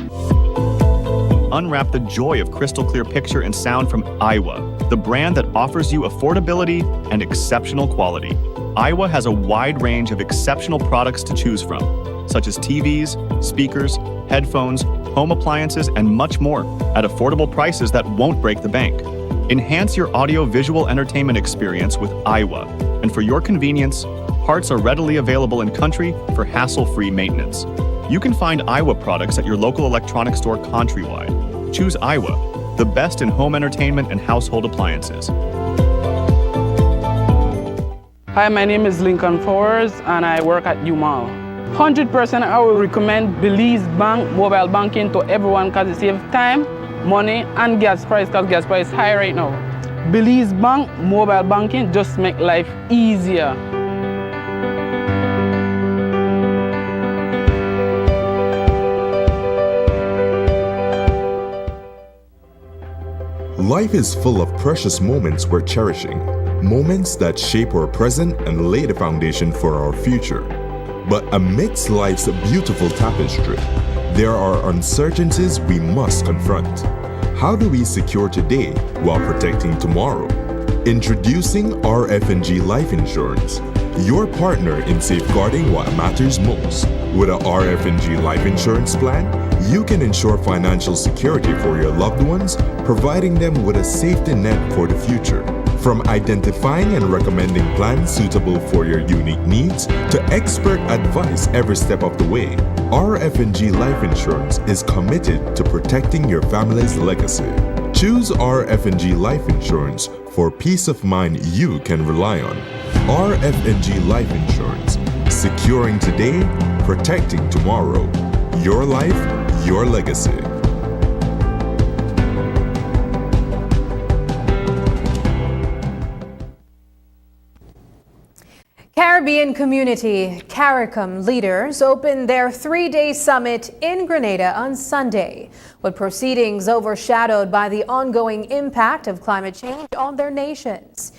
Unwrap the joy of crystal clear picture and sound from Aiwa, the brand that offers you affordability and exceptional quality. Aiwa has a wide range of exceptional products to choose from, such as TVs, speakers, headphones, home appliances, and much more at affordable prices that won't break the bank. Enhance your audio-visual entertainment experience with Aiwa. And for your convenience, parts are readily available in country for hassle-free maintenance. You can find Aiwa products at your local electronics store countrywide. Choose Aiwa, the best in home entertainment and household appliances. Hi, my name is Lincoln Powers and I work at UMall. 100% I will recommend Belize Bank mobile banking to everyone because it saves time, money and gas price because gas price is high right now. Belize Bank mobile banking just make life easier. Life is full of precious moments worth cherishing, moments that shape our present and lay the foundation for our future. But amidst life's beautiful tapestry, there are uncertainties we must confront. How do we secure today while protecting tomorrow? Introducing RF&G Life Insurance, your partner in safeguarding what matters most. With a RF&G Life Insurance plan, you can ensure financial security for your loved ones, providing them with a safety net for the future. From identifying and recommending plans suitable for your unique needs to expert advice every step of the way, RF&G Life Insurance is committed to protecting your family's legacy. Choose RF&G Life Insurance for peace of mind you can rely on. RF&G Life Insurance, securing today, protecting tomorrow. Your life, your legacy. Caribbean community CARICOM leaders opened their 3-day summit in Grenada on Sunday, with proceedings overshadowed by the ongoing impact of climate change on their nations.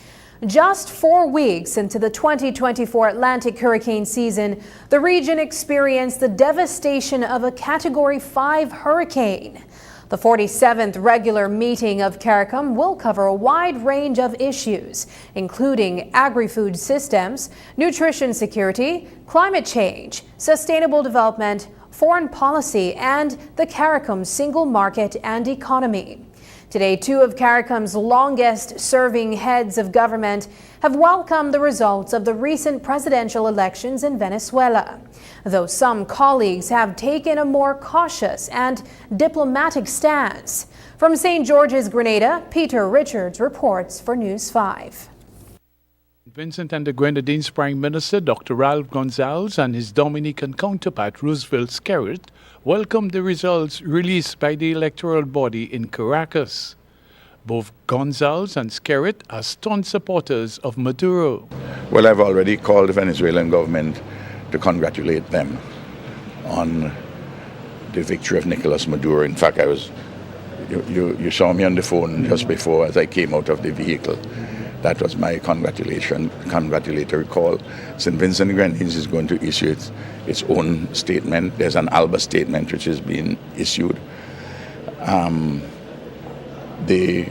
Just 4 weeks into the 2024 Atlantic hurricane season, the region experienced the devastation of a Category 5 hurricane. The 47th regular meeting of CARICOM will cover a wide range of issues, including agri-food systems, nutrition security, climate change, sustainable development, foreign policy, and the CARICOM single market and economy. Today, 2 of CARICOM's longest-serving heads of government have welcomed the results of the recent presidential elections in Venezuela, though some colleagues have taken a more cautious and diplomatic stance. From St. George's, Grenada, Peter Richards reports for News 5. Vincent and the Grenadines Prime Minister Dr. Ralph Gonsalves and his Dominican counterpart Roosevelt Skerrit welcomed the results released by the electoral body in Caracas. Both Gonsalves and Skerrit are staunch supporters of Maduro. Well, I've already called the Venezuelan government to congratulate them on the victory of Nicolas Maduro. In fact, you saw me on the phone just before as I came out of the vehicle. That was my congratulatory call. St. Vincent and Grenadines is going to issue its own statement. There's an ALBA statement which is being issued. The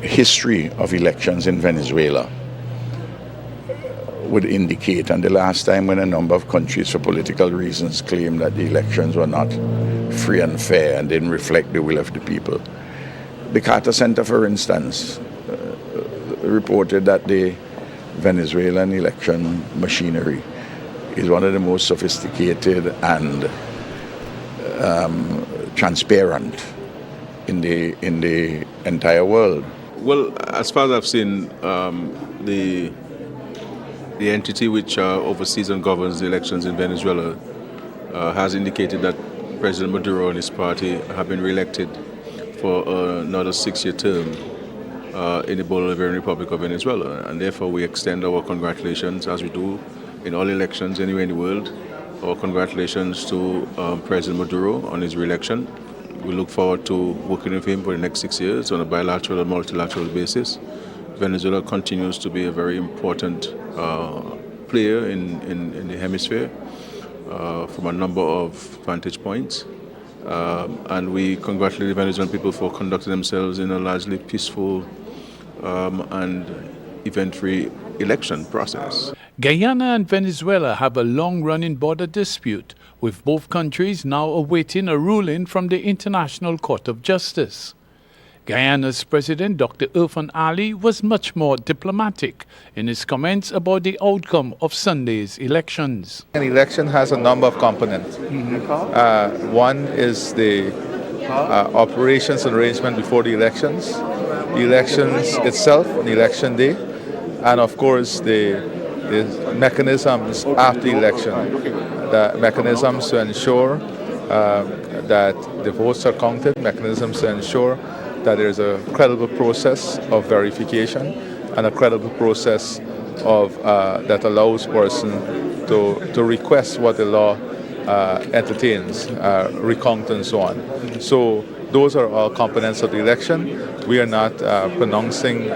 history of elections in Venezuela would indicate, and the last time when a number of countries for political reasons claimed that the elections were not free and fair and didn't reflect the will of the people. The Carter Center, for instance, reported that the Venezuelan election machinery is one of the most sophisticated and transparent in the entire world. Well, as far as I've seen, the entity which oversees and governs the elections in Venezuela has indicated that President Maduro and his party have been re-elected for another 6-year term in the Bolivarian Republic of Venezuela, and therefore we extend our congratulations, as we do in all elections anywhere in the world, our congratulations to President Maduro on his re-election. We look forward to working with him for the next 6 years on a bilateral and multilateral basis. Venezuela continues to be a very important player in the hemisphere from a number of vantage points. And we congratulate the Venezuelan people for conducting themselves in a largely peaceful and event-free election process. Guyana and Venezuela have a long-running border dispute, with both countries now awaiting a ruling from the International Court of Justice. Guyana's President Dr. Irfan Ali was much more diplomatic in his comments about the outcome of Sunday's elections. An election has a number of components. One is the operations and arrangement before the elections itself, the election day, and of course the mechanisms after the election, the mechanisms to ensure that the votes are counted, mechanisms to ensure that there's a credible process of verification and a credible process of that allows person to request what the law entertains, recount and so on. So those are all components of the election. We are not pronouncing,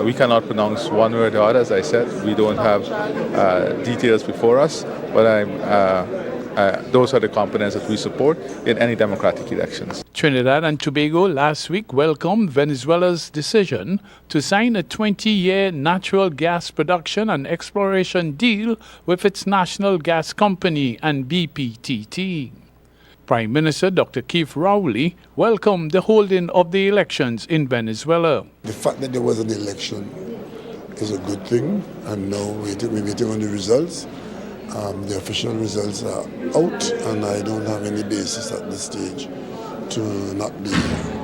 we cannot pronounce one way or the other, as I said. We don't have details before us, but those are the components that we support in any democratic elections. Trinidad and Tobago last week welcomed Venezuela's decision to sign a 20-year natural gas production and exploration deal with its national gas company and BPTT. Prime Minister Dr. Keith Rowley welcomed the holding of the elections in Venezuela. The fact that there was an election is a good thing, and now we're waiting on the results. The official results are out, and I don't have any basis at this stage to not be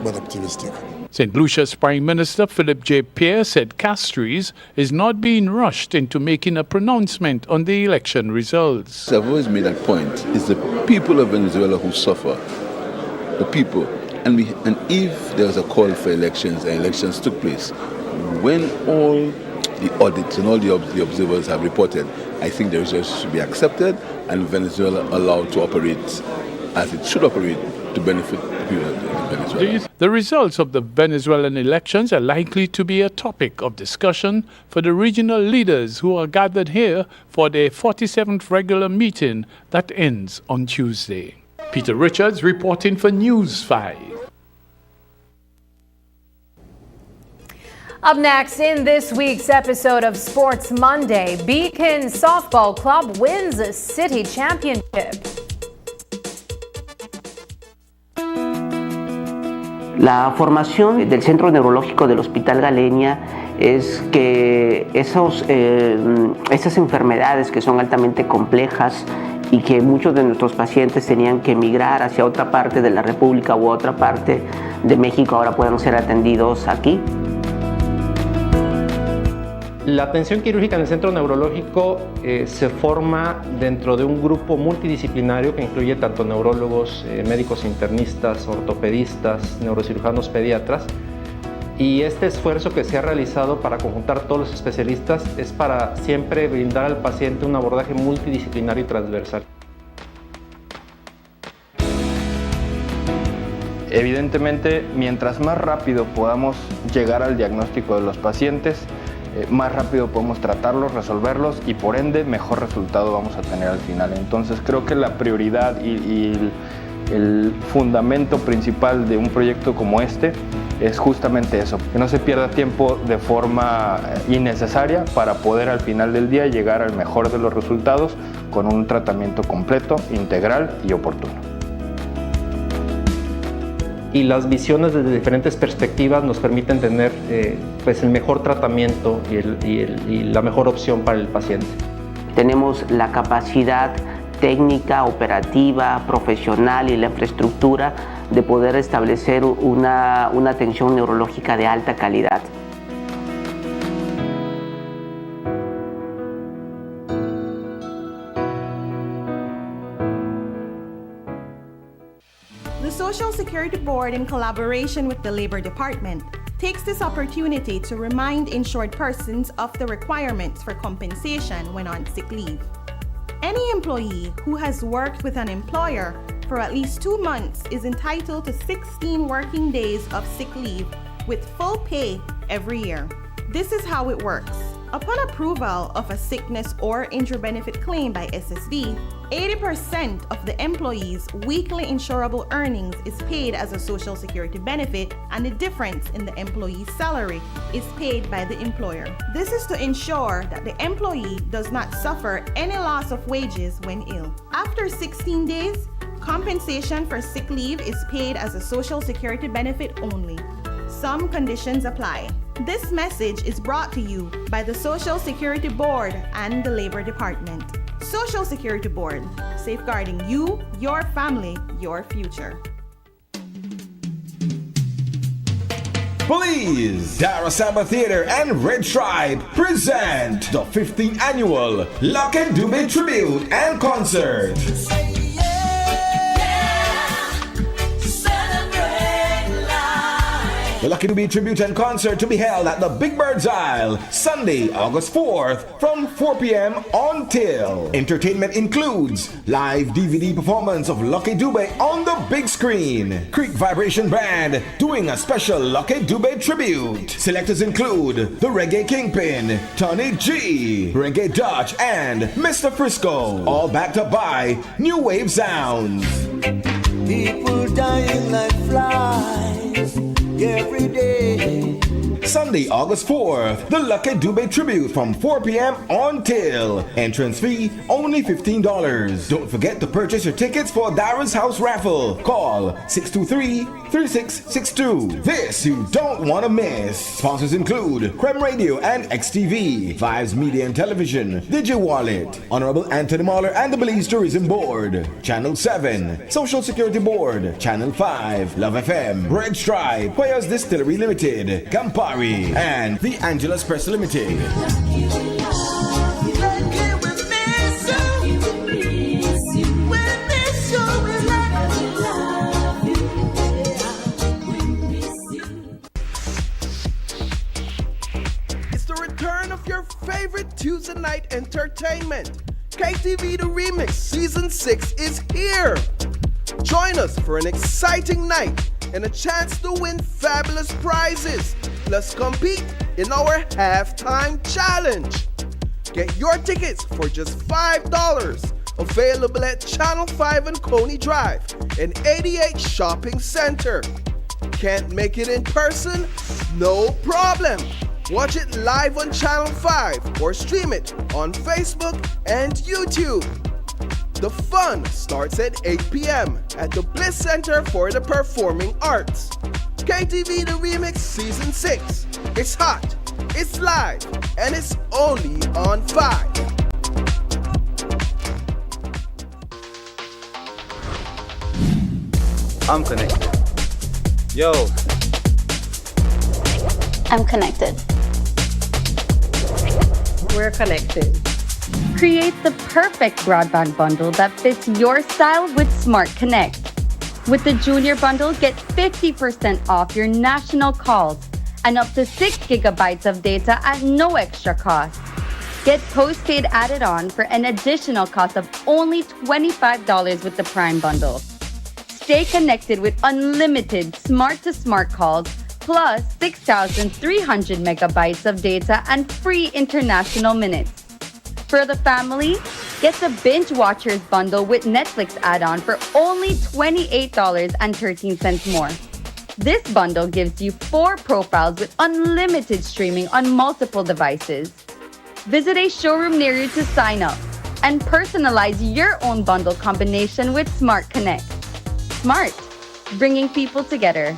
but optimistic. St. Lucia's Prime Minister Philip J. Pierre said Castries is not being rushed into making a pronouncement on the election results. I've always made that point. It's the people of Venezuela who suffer. The people. And if there was a call for elections and elections took place, when all the audits and all the observers have reported, I think the results should be accepted and Venezuela allowed to operate as it should operate to benefit the people of Venezuela. The results of the Venezuelan elections are likely to be a topic of discussion for the regional leaders who are gathered here for their 47th regular meeting that ends on Tuesday. Peter Richards reporting for News 5. Up next in this week's episode of Sports Monday, Beacon Softball Club wins a city championship. La formación del Centro Neurológico del Hospital Galenia es que esas enfermedades que son altamente complejas y que muchos de nuestros pacientes tenían que emigrar hacia otra parte de la República u otra parte de México ahora puedan ser atendidos aquí. La atención quirúrgica en el centro neurológico se forma dentro de un grupo multidisciplinario que incluye tanto neurólogos, médicos internistas, ortopedistas, neurocirujanos pediatras. Y este esfuerzo que se ha realizado para conjuntar todos los especialistas es para siempre brindar al paciente un abordaje multidisciplinario y transversal. Evidentemente, mientras más rápido podamos llegar al diagnóstico de los pacientes, más rápido podemos tratarlos, resolverlos y por ende mejor resultado vamos a tener al final. Entonces creo que la prioridad y el fundamento principal de un proyecto como este es justamente eso, que no se pierda tiempo de forma innecesaria para poder al final del día llegar al mejor de los resultados con un tratamiento completo, integral y oportuno. Y las visiones desde diferentes perspectivas nos permiten tener pues el mejor tratamiento y la mejor opción para el paciente. Tenemos la capacidad técnica, operativa, profesional y la infraestructura de poder establecer una atención neurológica de alta calidad. The Social Security Board, in collaboration with the Labor Department, takes this opportunity to remind insured persons of the requirements for compensation when on sick leave. Any employee who has worked with an employer for at least 2 months is entitled to 16 working days of sick leave with full pay every year. This is how it works. Upon approval of a sickness or injury benefit claim by SSD, 80% of the employee's weekly insurable earnings is paid as a Social Security benefit, and the difference in the employee's salary is paid by the employer. This is to ensure that the employee does not suffer any loss of wages when ill. After 16 days, compensation for sick leave is paid as a Social Security benefit only. Some conditions apply. This message is brought to you by the Social Security Board and the Labor Department. Social Security Board, safeguarding you, your family, your future. Please, Darasaba Theater and Red Tribe present the 15th annual Lucky Dube Tribute and Concert. The Lucky Dube Tribute and Concert to be held at the Big Bird's Isle, Sunday, August 4th from 4 p.m. until. Entertainment includes live DVD performance of Lucky Dube on the big screen. Creek Vibration Band doing a special Lucky Dube tribute. Selectors include the Reggae Kingpin, Tony G, Reggae Dutch, and Mr. Frisco. All backed up by New Wave Sounds. People dying like flies every day. Sunday, August 4th, the Lucky Dube Tribute from 4 p.m. until. Entrance fee only $15. Don't forget to purchase your tickets for Dara's House Raffle. Call 623-3662. This you don't want to miss. Sponsors include Creme Radio and XTV, Vibes Media and Television, DigiWallet, Honorable Anthony Mahler and the Belize Tourism Board, Channel 7, Social Security Board, Channel 5, Love FM, Red Stripe, Players Distillery Limited, Campari, and the Angeles Press Limited. It's the return of your favorite Tuesday night entertainment. KTV The Remix Season 6 is here. Join us for an exciting night and a chance to win fabulous prizes. Plus compete in our halftime challenge. Get your tickets for just $5. Available at Channel 5 and Coney Drive and 88 Shopping Center. Can't make it in person? No problem. Watch it live on Channel 5 or stream it on Facebook and YouTube. The fun starts at 8 p.m. at the Bliss Center for the Performing Arts. KTV The Remix Season 6. It's hot, it's live, and it's only on 5. I'm connected. Yo. I'm connected. We're connected. Create the perfect broadband bundle that fits your style with Smart Connect. With the Junior Bundle, get 50% off your national calls and up to 6 gigabytes of data at no extra cost. Get postpaid added on for an additional cost of only $25 with the Prime Bundle. Stay connected with unlimited smart-to-smart calls plus 6,300 megabytes of data and free international minutes. For the family, get the Binge Watchers bundle with Netflix add-on for only $28.13 more. This bundle gives you 4 profiles with unlimited streaming on multiple devices. Visit a showroom near you to sign up and personalize your own bundle combination with Smart Connect. Smart, bringing people together.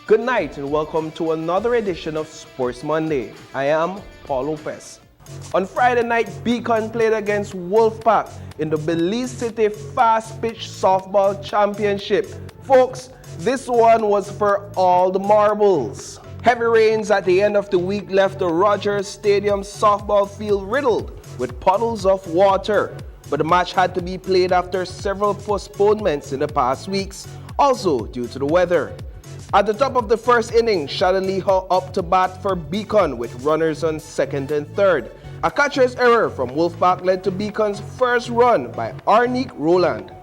Good night and welcome to another edition of Sports Monday. I am Paul Lopez. On Friday night, Beacon played against Wolfpack in the Belize City Fast Pitch Softball Championship. Folks, this one was for all the marbles. Heavy rains at the end of the week left the Rogers Stadium softball field riddled with puddles of water. But the match had to be played after several postponements in the past weeks, also due to the weather. At the top of the first inning, Shadaliha up to bat for Beacon with runners on second and third. A catcher's error from Wolfpack led to Beacon's first run by Arnique Roland.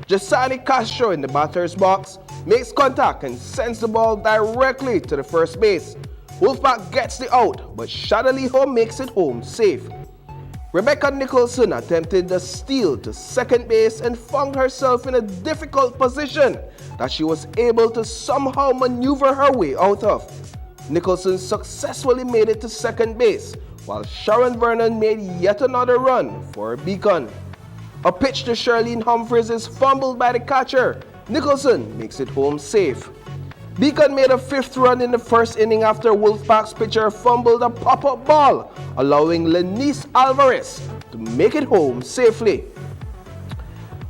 Jasani Castro in the batter's box makes contact and sends the ball directly to the first base. Wolfpack gets the out, but Shadaliho makes it home safe. Rebecca Nicholson attempted the steal to second base and found herself in a difficult position that she was able to somehow maneuver her way out of. Nicholson successfully made it to second base, while Sharon Vernon made yet another run for Beacon. A pitch to Charlene Humphries is fumbled by the catcher. Nicholson makes it home safe. Beacon made a fifth run in the first inning after Wolfpack's pitcher fumbled a pop-up ball, allowing Lenice Alvarez to make it home safely.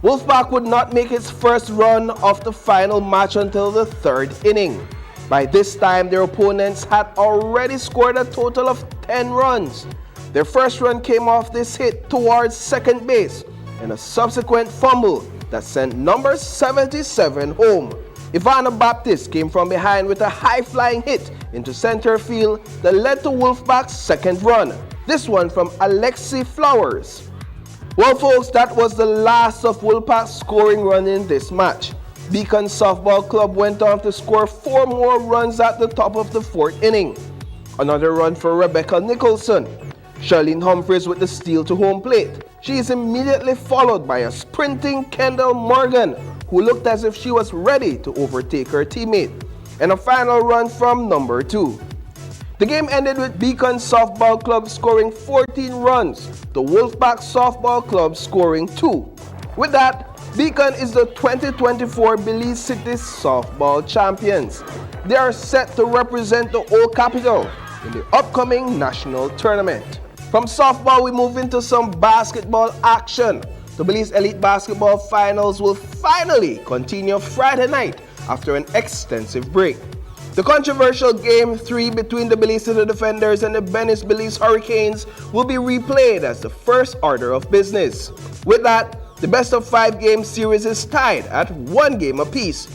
Wolfpack would not make its first run of the final match until the third inning. By this time, their opponents had already scored a total of 10 runs. Their first run came off this hit towards second base and a subsequent fumble that sent number 77 home. Ivana Baptist came from behind with a high-flying hit into center field that led to Wolfpack's second run, this one from Alexi Flowers. Well, folks, that was the last of Wolfpack's scoring run in this match. Beacon Softball Club went on to score 4 more runs at the top of the fourth inning. Another run for Rebecca Nicholson. Charlene Humphries with the steal to home plate. She is immediately followed by a sprinting Kendall Morgan, who looked as if she was ready to overtake her teammate, and a final run from number 2. The game ended with Beacon Softball Club scoring 14 runs, the Wolfpack Softball Club scoring 2. With that, Beacon is the 2024 Belize City Softball Champions. They are set to represent the Old Capital in the upcoming national tournament. From softball, we move into some basketball action. The Belize Elite Basketball Finals will finally continue Friday night after an extensive break. The controversial Game 3 between the Belize City Defenders and the Venice Belize Hurricanes will be replayed as the first order of business. With that, the best-of-5 game series is tied at 1 game apiece.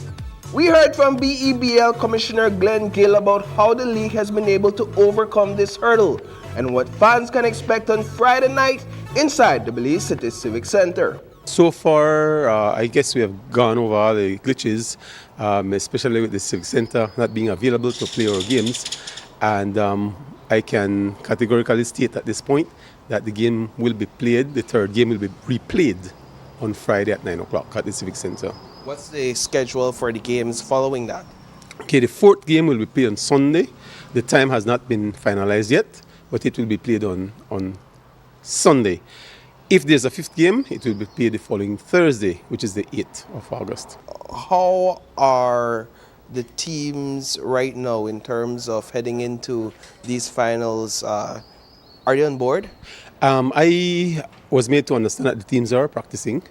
We heard from BEBL Commissioner Glenn Gill about how the league has been able to overcome this hurdle and what fans can expect on Friday night inside the Belize City Civic Center. So far, I guess we have gone over all the glitches, especially with the Civic Center not being available to play our games. And I can categorically state at this point that the game will be played, the third game will be replayed on Friday at 9 o'clock at the Civic Center. What's the schedule for the games following that? Okay, the fourth game will be played on Sunday. The time has not been finalized yet, but it will be played on Sunday. If there's a fifth game, it will be played the following Thursday, which is the 8th of August. How are the teams right now in terms of heading into these finals? Are they on board? I was made to understand that the teams are practicing,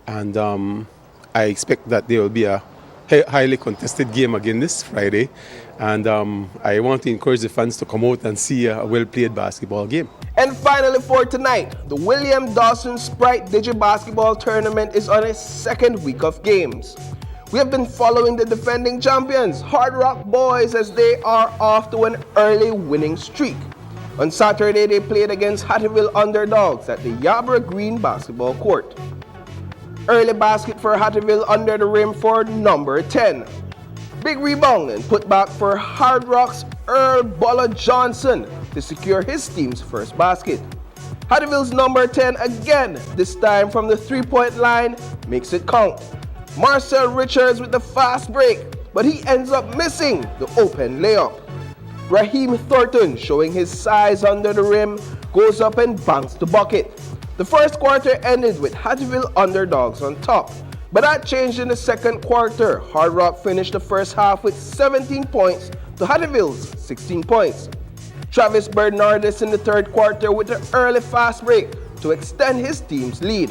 and I expect that there will be a highly contested game again this Friday. And I want to encourage the fans to come out and see a well-played basketball game. And finally for tonight, the William Dawson Sprite Digi-Basketball Tournament is on its second week of games. We have been following the defending champions, Hard Rock Boys, as they are off to an early winning streak. On Saturday, they played against Hattieville Underdogs at the Yabra Green Basketball Court. Early basket for Hattieville under the rim for number 10. Big rebound and put back for Hard Rock's Earl Bolla Johnson to secure his team's first basket. Hattieville's number 10 again, this time from the three-point line, makes it count. Marcel Richards with the fast break, but he ends up missing the open layup. Raheem Thornton, showing his size under the rim, goes up and banks the bucket. The first quarter ended with Hattieville Underdogs on top, but that changed in the second quarter. Hard Rock finished the first half with 17 points to Hattieville's 16 points. Travis Bernardis in the third quarter with an early fast break to extend his team's lead.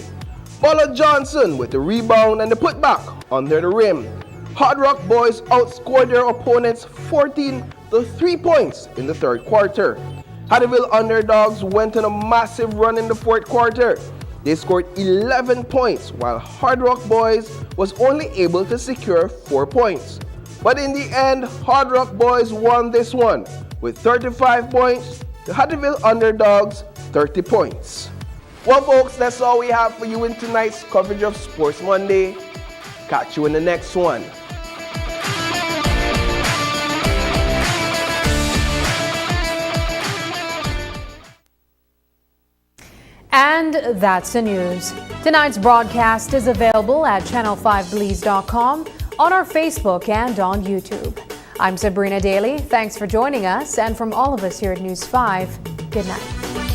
Bolla Johnson with the rebound and the putback under the rim. Hard Rock Boys outscored their opponents 14 to 3 points in the third quarter. Hattieville Underdogs went on a massive run in the fourth quarter. They scored 11 points, while Hard Rock Boys was only able to secure 4 points. But in the end, Hard Rock Boys won this one with 35 points to Hattieville Underdogs' 30 points. Well, folks, that's all we have for you in tonight's coverage of Sports Monday. Catch you in the next one. And that's the news. Tonight's broadcast is available at channel5belize.com, on our Facebook and on YouTube. I'm Sabrina Daly. Thanks for joining us, and from all of us here at News 5, good night.